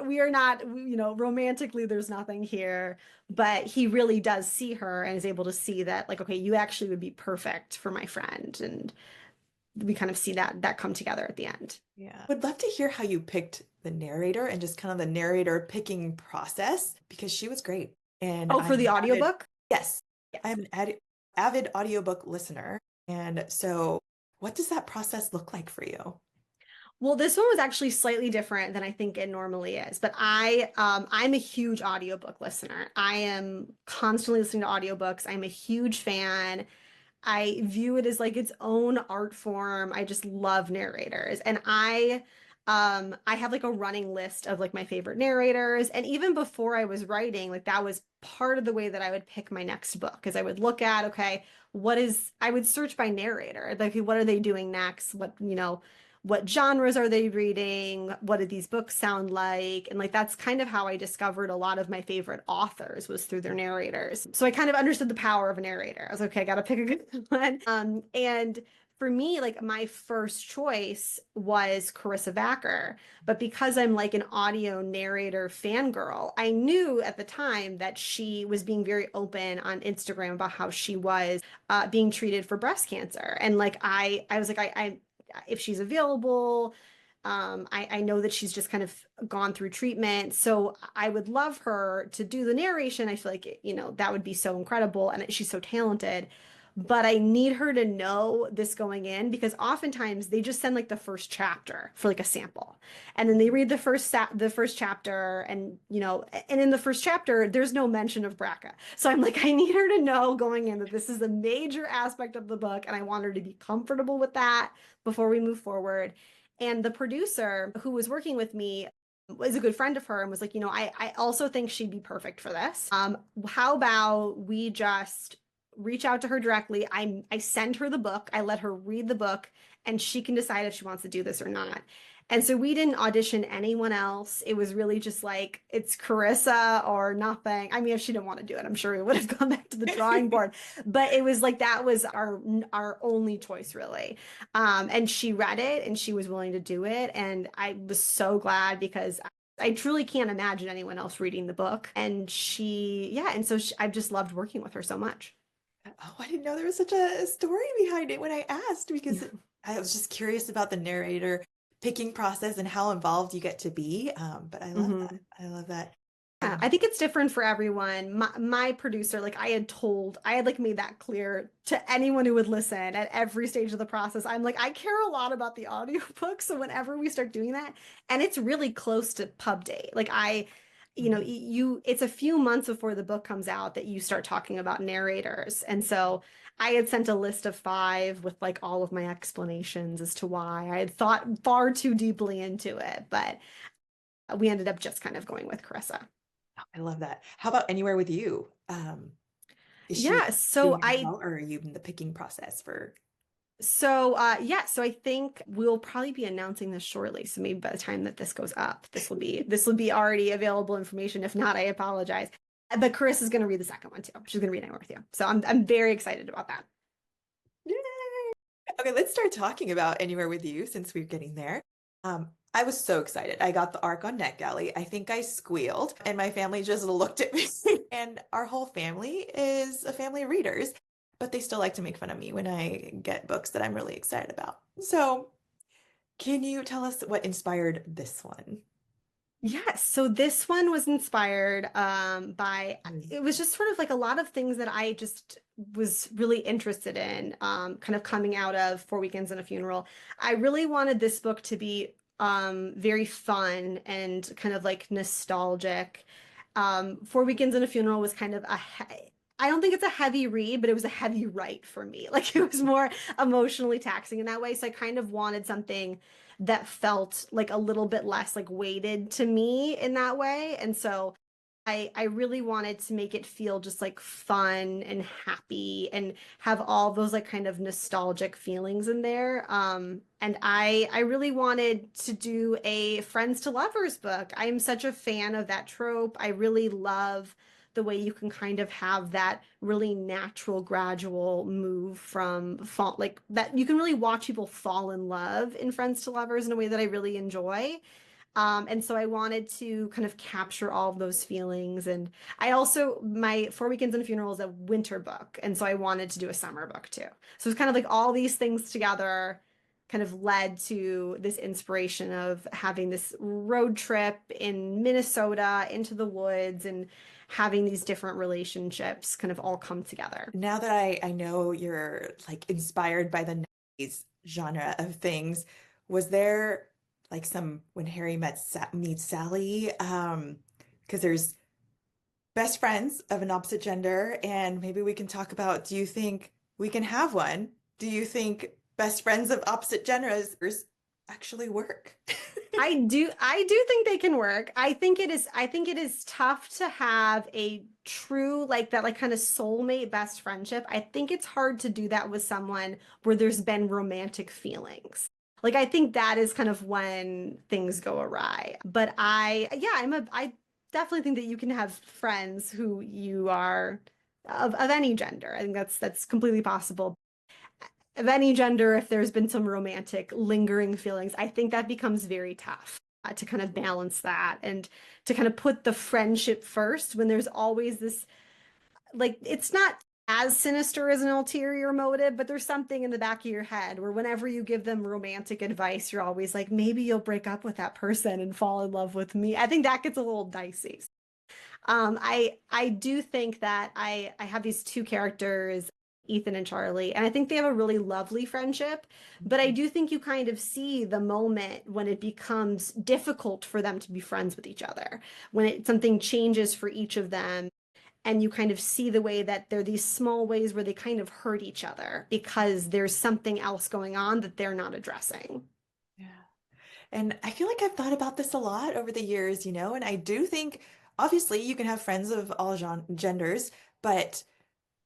B: we are not, romantically, there's nothing here. But he really does see her and is able to see that, like, okay, you actually would be perfect for my friend. And we kind of see that come together at the end.
A: Yeah. Would love to hear how you picked the narrator and just kind of the narrator picking process because she was great. And
B: Oh,
A: I'm
B: for the
A: an avid,
B: audiobook?
A: yes,
B: Yes.
A: I'm an avid audiobook listener. And so, what does that process look like for you?
B: Well, this one was actually slightly different than I think it normally is, but I'm a huge audiobook listener. I am constantly listening to audiobooks. I'm a huge fan. I view it as like its own art form. I just love narrators. And I have like a running list of like my favorite narrators. And even before I was writing, like that was part of the way that I would pick my next book, is I would look at, okay, I would search by narrator. Like, okay, what are they doing next? What genres are they reading? What did these books sound like? And like that's kind of how I discovered a lot of my favorite authors, was through their narrators. So I kind of understood the power of a narrator. I was like, okay, I gotta pick a good one. And for me, like my first choice was Carissa Vacker, but because I'm like an audio narrator fangirl, I knew at the time that she was being very open on Instagram about how she was being treated for breast cancer. And like I was like, if she's available. I know that she's just kind of gone through treatment. So I would love her to do the narration. I feel like, that would be so incredible. And she's so talented. But I need her to know this going in, because oftentimes they just send like the first chapter for like a sample. And then they read the first chapter, and in the first chapter there's no mention of BRCA. So I'm like, I need her to know going in that this is a major aspect of the book, and I want her to be comfortable with that before we move forward. And the producer who was working with me was a good friend of her and was like, I also think she'd be perfect for this. How about we just reach out to her directly? I send her the book, I let her read the book, and she can decide if she wants to do this or not. And so we didn't audition anyone else. It was really just like, it's Carissa or nothing. I mean, if she didn't want to do it, I'm sure we would have gone back to the drawing board. But it was like that was our only choice, really. And she read it and she was willing to do it. And I was so glad, because I truly can't imagine anyone else reading the book. And I've just loved working with her so much.
A: Oh, I didn't know there was such a story behind it when I asked because I was just curious about the narrator picking process and how involved you get to be. But I love that.
B: Mhm.
A: I love that.
B: Yeah, I think it's different for everyone. My producer, like I had like made that clear to anyone who would listen at every stage of the process. I'm like, I care a lot about the audiobook. So whenever we start doing that, and it's really close to pub date, like
A: Mhm.
B: it's a few months before the book comes out that you start talking about narrators. And so I had sent a list of 5 with like all of my explanations as to why I had thought far too deeply into it, but we ended up just kind of going with Carissa.
A: Oh, I love that. How about Anywhere with You? Is she
B: Yeah, so
A: doing it as
B: I
A: well, or are you in the picking process for?
B: so I think we'll probably be announcing this shortly. So maybe by the time that this goes up, this will be already available information. If not, I apologize. But Chris is going to read the second one too. She's going to read Anywhere with You. So I'm very excited about that.
A: Yay! Okay, let's start talking about Anywhere with You since we're getting there. I was so excited. I got the arc on NetGalley. I think I squealed, and my family just looked at me. And our whole family is a family of readers, but they still like to make fun of me when I get books that I'm really excited about. So, can you tell us what inspired this one?
B: Yes, so this one was inspired by,
A: Mm.
B: it was just sort of like a lot of things that I just was really interested in, kind of coming out of 4 Weekends and a Funeral. I really wanted this book to be very fun and kind of like nostalgic. 4 Weekends and a Funeral was kind of I don't think it's a heavy read, but it was a heavy write for me. Like it was more emotionally taxing in that way. So I kind of wanted something that felt like a little bit less like weighted to me in that way. And so I really wanted to make it feel just like fun and happy and have all those like kind of nostalgic feelings in there. And I really wanted to do a friends to lovers book. I'm such a fan of that trope. I really love the way you can kind of have that really natural, gradual move from fall, like that you can really watch people fall in love in Friends to Lovers in a way that I really enjoy. And so I wanted to kind of capture all of those feelings. And my 4 Weekends and a Funeral is a winter book. And so I wanted to do a summer book too. So it's kind of like all these things together. kind of led to this inspiration of having this road trip in Minnesota into the woods and having these different relationships kind of all come together.
A: Now that I know you're like inspired by the 90s genre of things, was there like some when Harry meets Sally? Because there's best friends of an opposite gender, and maybe we can talk about, do you think we can have one? Do you think best friends of opposite genders actually work?
B: I do think they can work. I think it is tough to have a true like that like kind of soulmate best friendship. I think it's hard to do that with someone where there's been romantic feelings. Like I think that is kind of when things go awry. But I definitely think that you can have friends who you are of any gender. I think that's completely possible of any gender, if there's been some romantic lingering feelings, I think that becomes very tough to kind of balance that and to kind of put the friendship first when there's always this, like, it's not as sinister as an ulterior motive, but there's something in the back of your head where whenever you give them romantic advice, you're always like, maybe you'll break up with that person and fall in love with me. I think that gets a little dicey. I do think that I have these two characters, Ethan and Charlie, and I think they have a really lovely friendship. But I do think you kind of see the moment when it becomes difficult for them to be friends with each other, when something changes for each of them, and you kind of see the way that there are these small ways where they kind of hurt each other because there's something else going on that they're not addressing.
A: Yeah. And I feel like I've thought about this a lot over the years, and I do think obviously you can have friends of all genders, but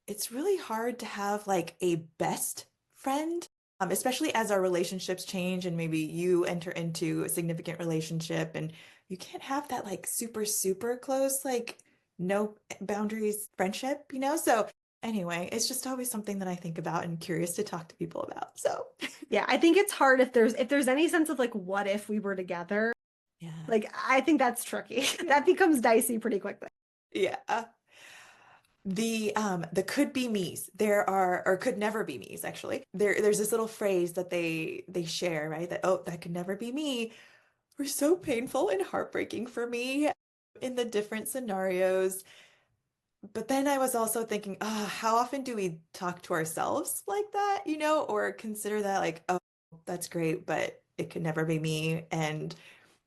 A: it's really hard to have like a best friend, especially as our relationships change and maybe you enter into a significant relationship and you can't have that like super, super close, like no boundaries friendship. So anyway, it's just always something that I think about and curious to talk to people about. So
B: Yeah, I think it's hard if there's any sense of like what if we were together.
A: yeah.
B: Like I think that's tricky. That becomes dicey pretty quickly.
A: Yeah. The could be me's. There are or could never be me's actually. There's this little phrase that they share, right? That oh, that could never be me. Were so painful and heartbreaking for me in the different scenarios. But then I was also thinking, how often do we talk to ourselves like that, or consider that like, oh, that's great, but it could never be me. And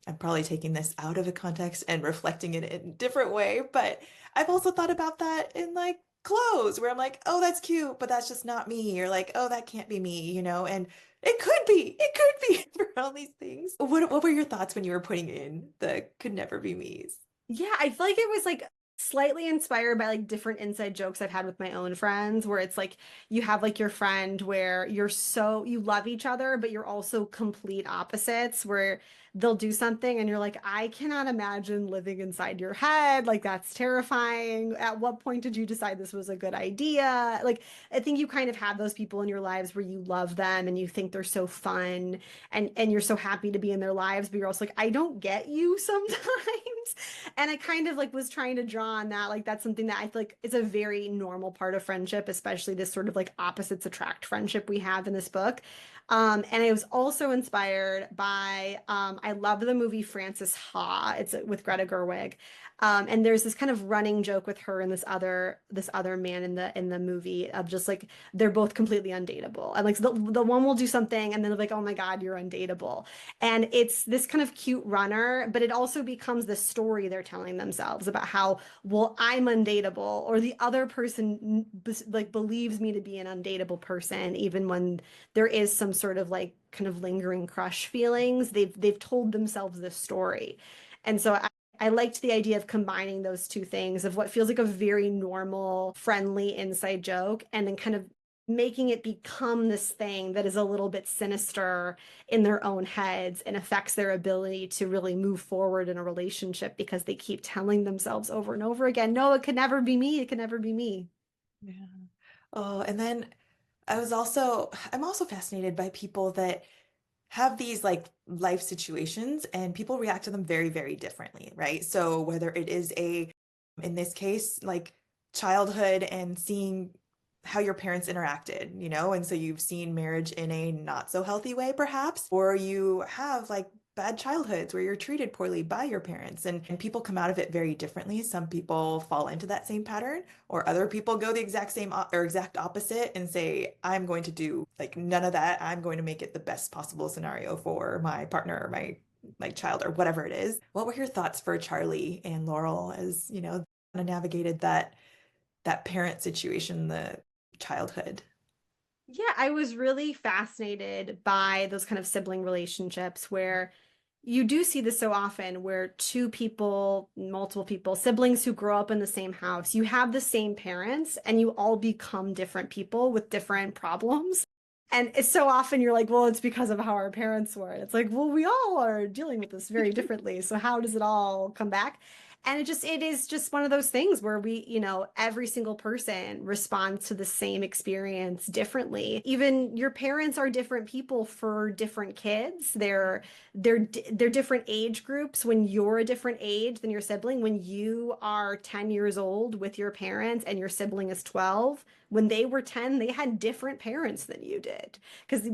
A: I'm probably taking this out of a context and reflecting it in a different way, but I've also thought about that in like clothes where I'm like, oh, that's cute, but that's just not me. Or like, oh, that can't be me, and it could be for all these things. What were your thoughts when you were putting in the could never be me's?
B: Yeah, I feel like it was like slightly inspired by like different inside jokes I've had with my own friends where it's like you have like your friend where you love each other, but you're also complete opposites where they'll do something and you're like, I cannot imagine living inside your head. Like that's terrifying. At what point did you decide this was a good idea? Like I think you kind of have those people in your lives where you love them and you think they're so fun and you're so happy to be in their lives, but you're also like, I don't get you sometimes. And I kind of like was trying to draw on that. Like that's something that I feel like is a very normal part of friendship, especially this sort of like opposites attract friendship we have in this book. And I was also inspired by I love the movie Frances Ha. It's with Greta Gerwig. And there's this kind of running joke with her and this other man in the movie of just like they're both completely undateable. And like the one will do something and then they're like, oh my God, you're undateable. And it's this kind of cute runner, but it also becomes the story they're telling themselves about how, well, I'm undateable, or the other person like believes me to be an undateable person, even when there is some sort of like kind of lingering crush feelings. They've told themselves this story. And so I liked the idea of combining those two things of what feels like a very normal, friendly inside joke, and then kind of making it become this thing that is a little bit sinister in their own heads and affects their ability to really move forward in a relationship because they keep telling themselves over and over again, no, it could never be me. It could never be me.
A: Yeah. Oh, and then I'm also fascinated by people that have these like life situations and people react to them very, very differently, right? So whether it is in this case, like childhood and seeing how your parents interacted, and so you've seen marriage in a not so healthy way, perhaps, or you have like bad childhoods where you're treated poorly by your parents, and people come out of it very differently. Some people fall into that same pattern, or other people go the exact same or exact opposite and say, I'm going to do like none of that. I'm going to make it the best possible scenario for my partner or my child or whatever it is. What were your thoughts for Charlie and Laurel as, kind of navigated that parent situation, the childhood?
B: Yeah, I was really fascinated by those kind of sibling relationships where you do see this so often where two people, multiple people, siblings who grow up in the same house, you have the same parents and you all become different people with different problems. And it's so often you're like, well, it's because of how our parents were. And it's like, well, we all are dealing with this very differently. So how does it all come back? And it is just one of those things where every single person responds to the same experience differently. Even your parents are different people for different kids. They're different age groups. When you're a different age than your sibling, when you are 10 years old with your parents and your sibling is 12, when they were 10, they had different parents than you did. Because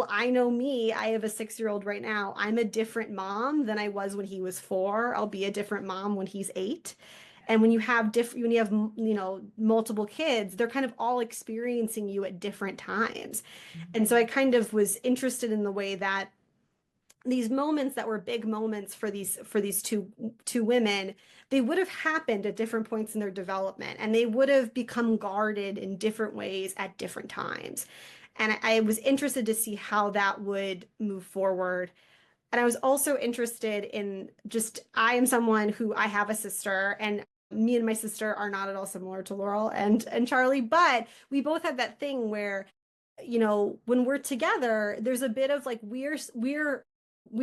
B: I know me, I have a 6-year-old right now. I'm a different mom than I was when he was 4. I'll be a different mom when he's 8. And when you have, multiple kids, they're kind of all experiencing you at different times. And so I kind of was interested in the way that these moments that were big moments for these two women, they would have happened at different points in their development, and they would have become guarded in different ways at different times. And I was interested to see how that would move forward. And I was also interested in just, I am someone who, I have a sister, and me and my sister are not at all similar to Laurel and Charlie, but we both have that thing where, when we're together, there's a bit of like we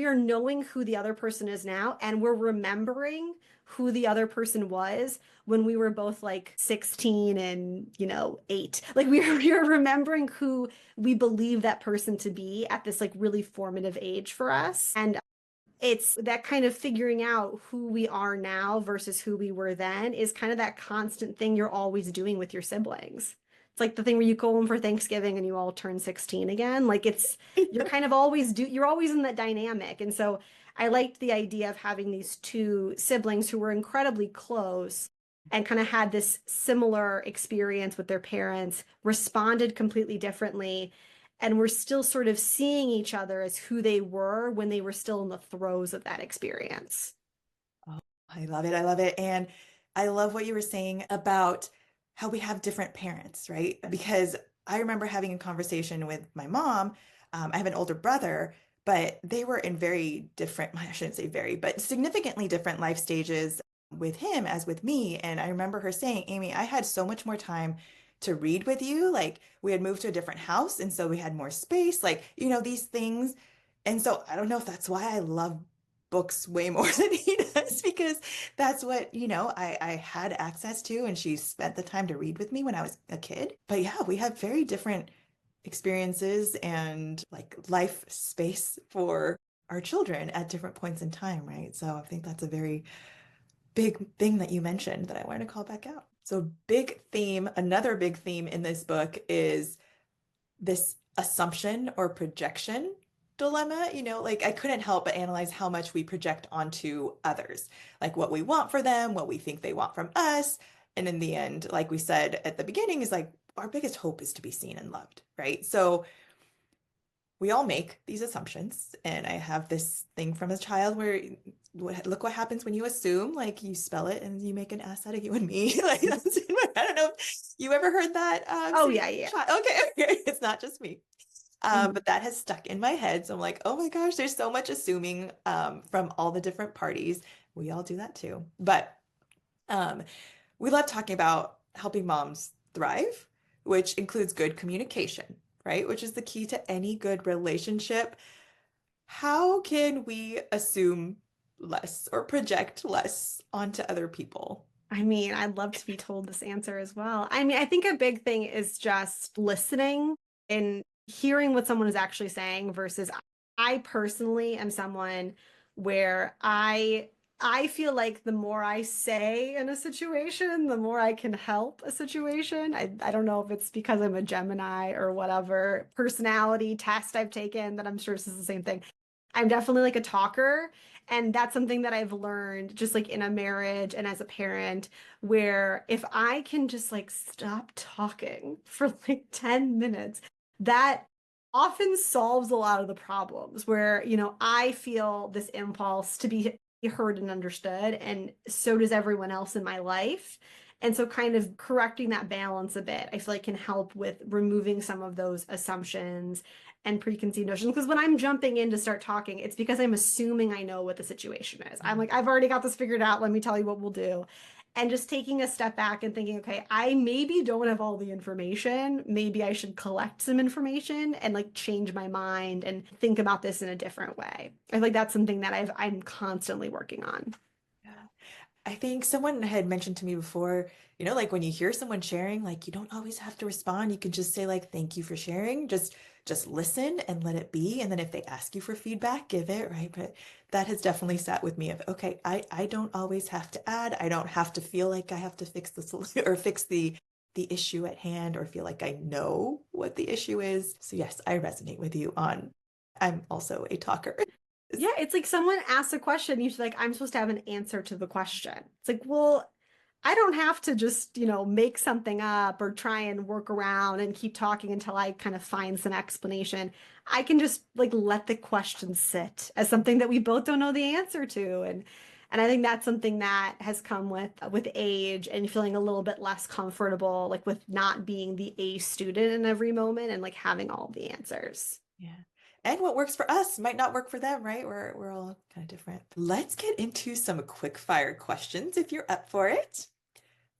B: are knowing who the other person is now, and we're remembering who the other person was when we were both like 16 and 8. Like we are remembering who we believe that person to be at this like really formative age for us. And it's that kind of figuring out who we are now versus who we were then is kind of that constant thing you're always doing with your siblings. It's like the thing where you go home for Thanksgiving and you all turn 16 again. Like you're kind of you're always in that dynamic. And so I liked the idea of having these two siblings who were incredibly close and kind of had this similar experience with their parents, responded completely differently, and we're still sort of seeing each other as who they were when they were still in the throes of that experience.
A: Oh, I love it. I love it. And I love what you were saying about how we have different parents, right? Because I remember having a conversation with my mom. I have an older brother, but they were in very different, I shouldn't say very, but significantly different life stages with him as with me. And I remember her saying, Amy, I had so much more time to read with you. Like we had moved to a different house, and so we had more space, like, these things. And so I don't know if that's why I love books way more than he does, because that's what, I had access to, and she spent the time to read with me when I was a kid. But yeah, we have very different experiences and like life space for our children at different points in time, right? So I think that's a very big thing that you mentioned that I wanted to call back out. So another big theme in this book is this assumption or projection dilemma. Like I couldn't help but analyze how much we project onto others, like what we want for them, what we think they want from us. And in the end, like we said at the beginning, is like our biggest hope is to be seen and loved, right? So we all make these assumptions. And I have this thing from a child where look what happens when you assume, like you spell it and you make an ass out of you and me. Like that's I don't know if you ever heard that
B: Oh
A: saying
B: yeah,
A: as a
B: yeah.
A: child. Okay, okay. It's not just me.
B: Mhm.
A: But that has stuck in my head. So I'm like, oh my gosh, there's so much assuming from all the different parties. We all do that too. But um, we love talking about helping moms thrive, which includes good communication, right? Which is the key to any good relationship. How can we assume less or project less onto other people?
B: I mean, I'd love to be told this answer as well. I mean, I think a big thing is just listening and hearing what someone is actually saying versus I personally am someone where I feel like the more I say in a situation, the more I can help a situation. I don't know if it's because I'm a Gemini or whatever personality test I've taken that I'm sure this is the same thing. I'm definitely like a talker. And that's something that I've learned just like in a marriage and as a parent, where if I can just like stop talking for like 10 minutes, that often solves a lot of the problems where, I feel this impulse to be heard and understood, and so does everyone else in my life. And so, kind of correcting that balance a bit, I feel like can help with removing some of those assumptions and preconceived notions. Because when I'm jumping in to start talking, it's because I'm assuming I know what the situation is. I'm like, I've already got this figured out. Let me tell you what we'll do. And just taking a step back and thinking, okay, I maybe don't have all the information. Maybe I should collect some information and like change my mind and think about this in a different way. I feel like that's something that I'm constantly working on.
A: Yeah. I think someone had mentioned to me before, like when you hear someone sharing, like you don't always have to respond. You can just say like, thank you for sharing. Just listen and let it be. And then if they ask you for feedback, give it, right? But that has definitely sat with me of, okay, I don't always have to add. I don't have to feel like I have to fix the solution or fix the issue at hand or feel like I know what the issue is. So yes, I resonate with you on I'm also a talker.
B: Yeah, it's like someone asks a question, you should like, I'm supposed to have an answer to the question. It's like, well, I don't have to just, make something up or try and work around and keep talking until I kind of find some explanation. I can just like let the question sit as something that we both don't know the answer to. And I think that's something that has come with age and feeling a little bit less comfortable, like with not being the A student in every moment and like having all the answers.
A: Yeah. And what works for us might not work for them, right? We're all kind of different. Let's get into some quick fire questions if you're up for it.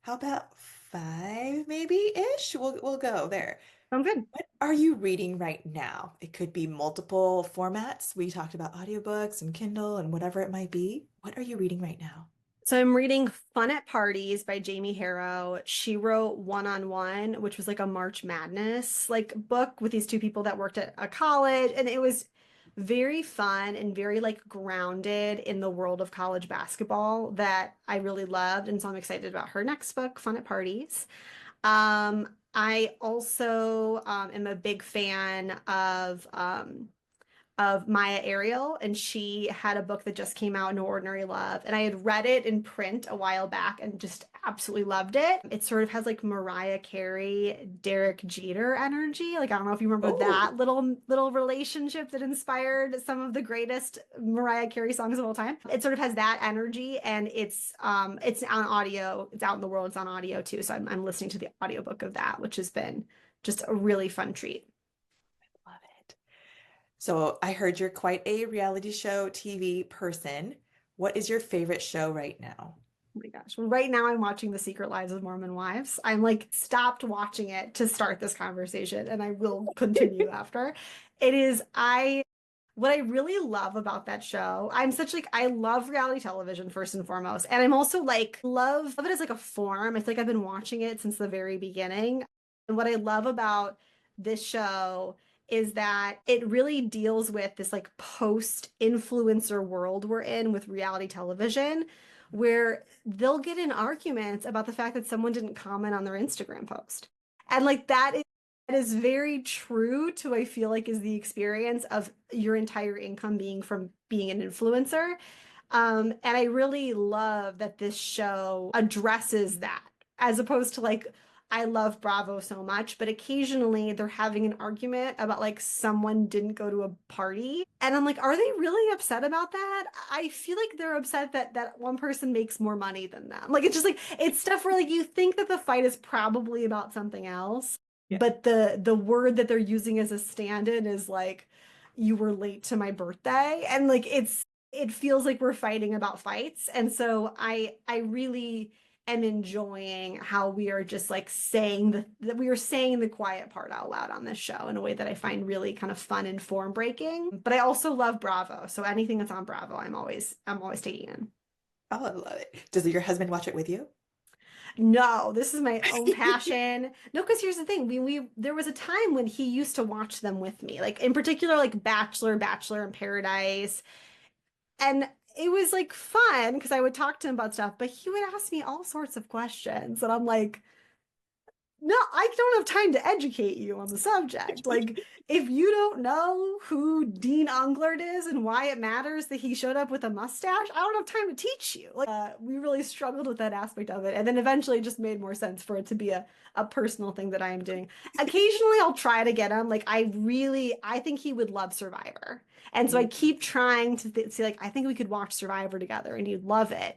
A: How about five maybe ish? We'll go there.
B: I'm good.
A: What are you reading right now? It could be multiple formats. We talked about audiobooks and Kindle and whatever it might be. What are you reading right now?
B: So I'm reading Fun at Parties by Jamie Harrow. She wrote One on One, which was like a March Madness like book with these two people that worked at a college, and it was very fun and very like grounded in the world of college basketball that I really loved, and so I'm excited about her next book, Fun at Parties. I also am a big fan of Maya Ariel, and she had a book that just came out, No Ordinary Love. And I had read it in print a while back and just absolutely loved it. It sort of has like Mariah Carey, Derek Jeter energy. Like I don't know if you remember
A: Oh,
B: that little relationship that inspired some of the greatest Mariah Carey songs of all time. It sort of has that energy, and it's on audio. It's out in the world. It's on audio too. So I'm listening to the audiobook of that, which has been just a really fun treat.
A: love it. So I heard you're quite a reality show TV person. What is your favorite show right now?
B: Oh my gosh. Well, right now I'm watching The Secret Lives of Mormon Wives. I'm like stopped watching it to start this conversation, and I will continue after. It is what I really love about that show. I'm such like I love reality television first and foremost. And I'm also like love it as like a form. I feel like I've been watching it since the very beginning. And what I love about this show is that it really deals with this like post-influencer world we're in with reality television, where they'll get in arguments about the fact that someone didn't comment on their Instagram post. And like that is very true to, I feel like, is the experience of your entire income being from being an influencer. And I really love that this show addresses that as opposed to like, I love Bravo so much, but occasionally they're having an argument about like someone didn't go to a party. And I'm like, are they really upset about that? I feel like they're upset that that one person makes more money than them. Like it's just like it's stuff where like you think that the fight is probably about something else,
A: Yeah.
B: but the word that they're using as a stand-in is like you were late to my birthday. And like it feels like we're fighting about fights. And so I really am enjoying how we are just like saying that we are saying the quiet part out loud on this show in a way that I find really kind of fun and form breaking. But I also love Bravo. So anything that's on Bravo, I'm always taking in.
A: Oh, I love it. Does your husband watch it with you?
B: No, this is my own passion. No, because here's the thing. We there was a time when he used to watch them with me. Like in particular, like Bachelor, Bachelor in Paradise. And it was like fun because I would talk to him about stuff, but he would ask me all sorts of questions. And I'm like, no, I don't have time to educate you on the subject. Like, if you don't know who Dean Unglert is and why it matters that he showed up with a mustache, I don't have time to teach you. Like, we really struggled with that aspect of it. And then eventually it just made more sense for it to be a personal thing that I am doing. Occasionally I'll try to get him. Like, I think he would love Survivor. And so I keep trying to see, like, I think we could watch Survivor together and he'd love it.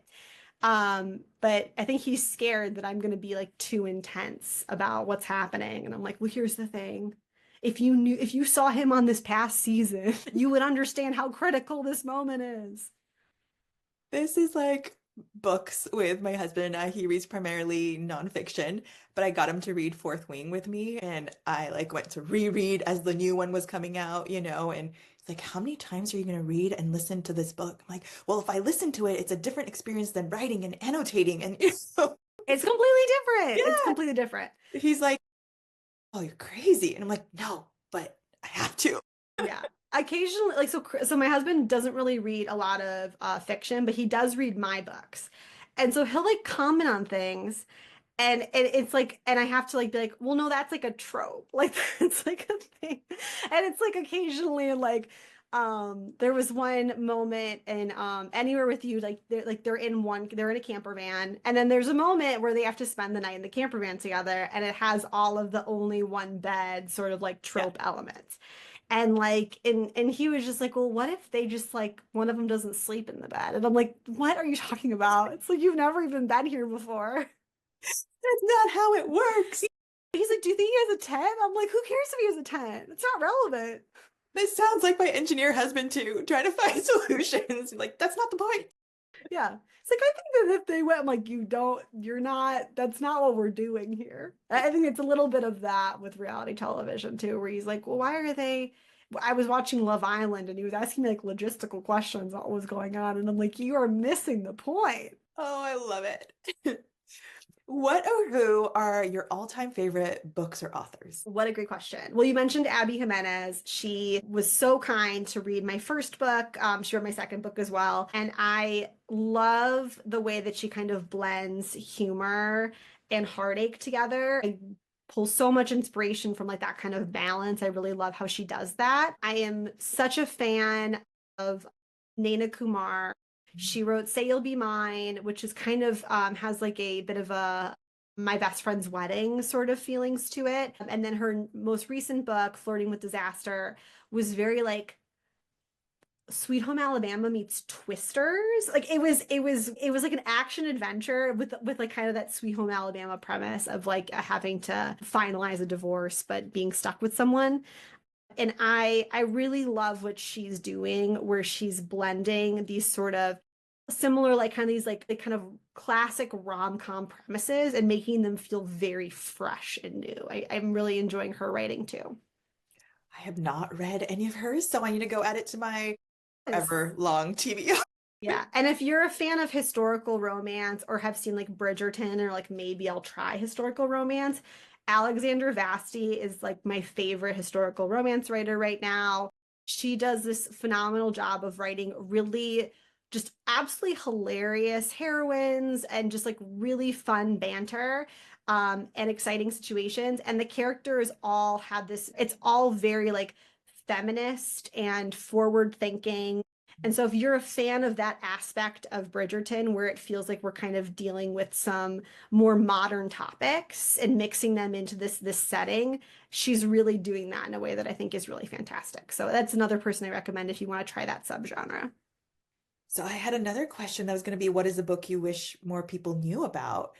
B: But I think he's scared that I'm going to be like too intense about what's happening. And I'm like, well, here's the thing. If you saw him on this past season, you would understand how critical this moment is.
A: This is like books with my husband. He reads primarily nonfiction, but I got him to read Fourth Wing with me, and I like went to reread as the new one was coming out, and it's like, how many times are you going to read and listen to this book? I'm like, well, if I listen to it, it's a different experience than writing and annotating, and
B: It's completely different. It's
A: yeah.
B: completely different.
A: He's like, oh, you're crazy, and I'm like, no, but I have to.
B: Yeah. Occasionally, like so my husband doesn't really read a lot of fiction, but he does read my books. And so he'll like comment on things and it's like and I have to like be like, well, no, that's like a trope. Like it's like a thing. And it's like occasionally like there was one moment in Anywhere with You, like they're in a camper van, and then there's a moment where they have to spend the night in the camper van together, and it has all of the only one bed sort of like
A: Yeah.
B: trope elements. And like and he was just like, well, what if they just like one of them doesn't sleep in the bed? And I'm like, what are you talking about? It's like you've never even been here before.
A: That's not how it works.
B: He's like, do you think he has a 10? I'm like, who cares if he has a 10? It's not relevant.
A: This sounds like my engineer husband too, trying to find solutions. Like, that's not the point.
B: Yeah. It's like, I think that if they went, I'm like, that's not what we're doing here. I think it's a little bit of that with reality television too, where he's like, well, why are they? I was watching Love Island and he was asking me like logistical questions on what was going on. And I'm like, you are missing the point.
A: Oh, I love it. What or who are your all-time favorite books or authors?
B: What a great question. Well, you mentioned Abby Jimenez. She was so kind to read my first book. She read my second book as well. And I love the way that she kind of blends humor and heartache together. I pull so much inspiration from like that kind of balance. I really love how she does that. I am such a fan of Naina Kumar. She wrote Say You'll Be Mine, which is kind of has like a bit of a my best friend's wedding sort of feelings to it. And then her most recent book, Flirting with Disaster, was very like Sweet Home Alabama meets Twisters. Like it was like an action adventure with like kind of that Sweet Home Alabama premise of like having to finalize a divorce but being stuck with someone. And I really love what she's doing, where she's blending these sort of similar, like kind of these like the kind of classic rom-com premises and making them feel very fresh and new. I'm really enjoying her writing too.
A: I have not read any of hers, so I need to go add it to my
B: Yes.
A: ever long TBR.
B: Yeah. And if you're a fan of historical romance or have seen like Bridgerton or like maybe I'll try historical romance, Alexandra Vasti is like my favorite historical romance writer right now. She does this phenomenal job of writing really just absolutely hilarious heroines and just like really fun banter and exciting situations. And the characters all have this, it's all very like feminist and forward thinking. And so if you're a fan of that aspect of Bridgerton, where it feels like we're kind of dealing with some more modern topics and mixing them into this setting, she's really doing that in a way that I think is really fantastic. So that's another person I recommend if you want to try that subgenre.
A: So I had another question that was going to be, what is a book you wish more people knew about?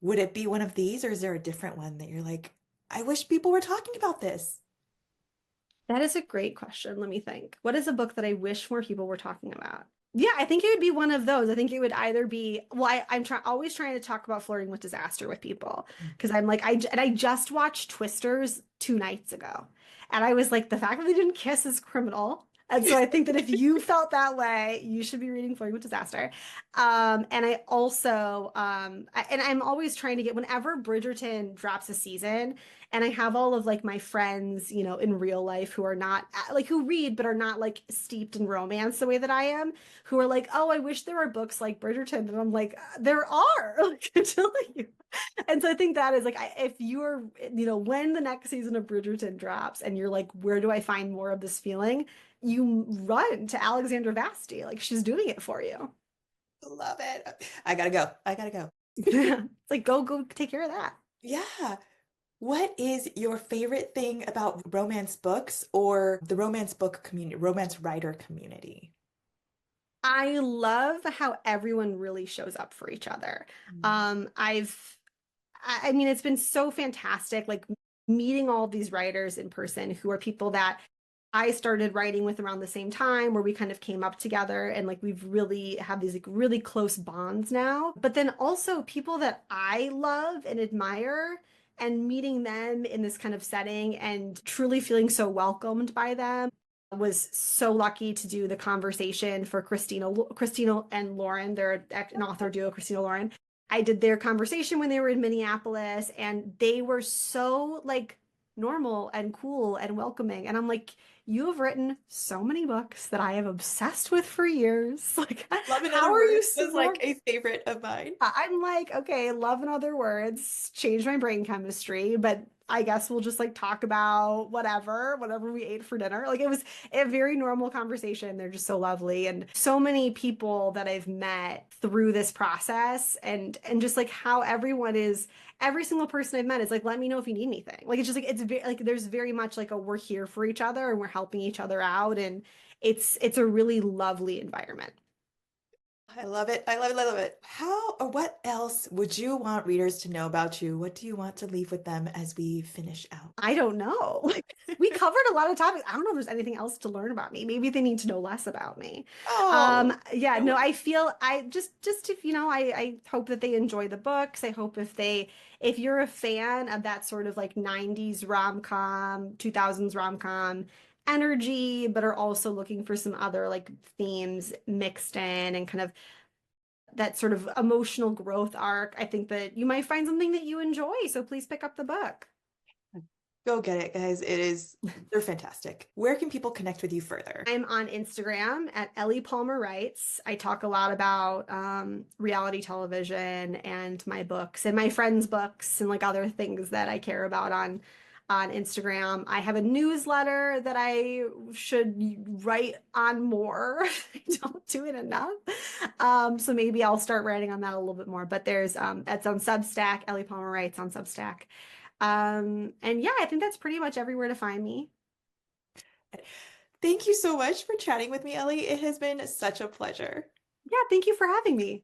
A: Would it be one of these, or is there a different one that you're like, I wish people were talking about this?
B: That is a great question. Let me think. What is a book that I wish more people were talking about? Yeah, I think it would be one of those. I think it would either be, well, I'm always trying to talk about Flirting with Disaster with people because I'm like, I just watched Twisters 2 nights ago. And I was like, the fact that they didn't kiss is criminal. And so I think that if you felt that way, you should be reading Flirting with Disaster. And I also, and I'm always trying to get, whenever Bridgerton drops a season, and I have all of like my friends, you know, in real life who are not like, who read, but are not like steeped in romance the way that I am, who are like, oh, I wish there were books like Bridgerton. And I'm like, there are, like, I'm telling you. And so I think that is like, if you're, you know, when the next season of Bridgerton drops and you're like, where do I find more of this feeling? You run to Alexandra Vasti. Like she's doing it for you.
A: Love it. I gotta go. I gotta go.
B: It's like, go take care of that.
A: Yeah. What is your favorite thing about romance books or the romance book community, romance writer community?
B: I love how everyone really shows up for each other.
A: Mm.
B: I mean, it's been so fantastic, like meeting all these writers in person who are people that I started writing with around the same time, where we kind of came up together and like we've really have these like really close bonds now. But then also people that I love and admire, and meeting them in this kind of setting and truly feeling so welcomed by them. Was so lucky to do the conversation for Christina and Lauren. They're an author duo, Christina Lauren. I did their conversation when they were in Minneapolis, and they were so like normal and cool and welcoming. And I'm like, you have written so many books that I have obsessed with for years. Like,
A: Love in
B: how
A: Other
B: are you
A: Words
B: so
A: was like
B: normal?
A: a favorite of mine.
B: I'm like, okay, love in other words, change my brain chemistry, but I guess we'll just like talk about whatever we ate for dinner. Like it was a very normal conversation. They're just so lovely. And so many people that I've met through this process, and just like how everyone is, every single person I've met is like, let me know if you need anything. Like it's just like it's very like there's very much like a we're here for each other and we're helping each other out. And it's a really lovely environment.
A: I love it. I love it. I love it. How or what else would you want readers to know about you? What do you want to leave with them as we finish out?
B: I don't know. Like we covered a lot of topics. I don't know if there's anything else to learn about me. Maybe they need to know less about me.
A: Oh,
B: Yeah,
A: I
B: no,
A: would.
B: I feel I just if you know, I hope that they enjoy the books. I hope if you're a fan of that sort of like 90s rom-com, 2000s rom-com energy, but are also looking for some other like themes mixed in and kind of that sort of emotional growth arc, I think that you might find something that you enjoy. So please pick up the book.
A: Go get it, guys. They're fantastic. Where can people connect with you further?
B: I'm on Instagram at Ellie Palmer Writes. I talk a lot about reality television and my books and my friends' books and like other things that I care about on Instagram. I have a newsletter that I should write on more. I don't do it enough. So maybe I'll start writing on that a little bit more. But there's that's on Substack, Ellie Palmer Writes on Substack. And yeah, I think that's pretty much everywhere to find me.
A: Thank you so much for chatting with me, Ellie. It has been such a pleasure.
B: Yeah, thank you for having me.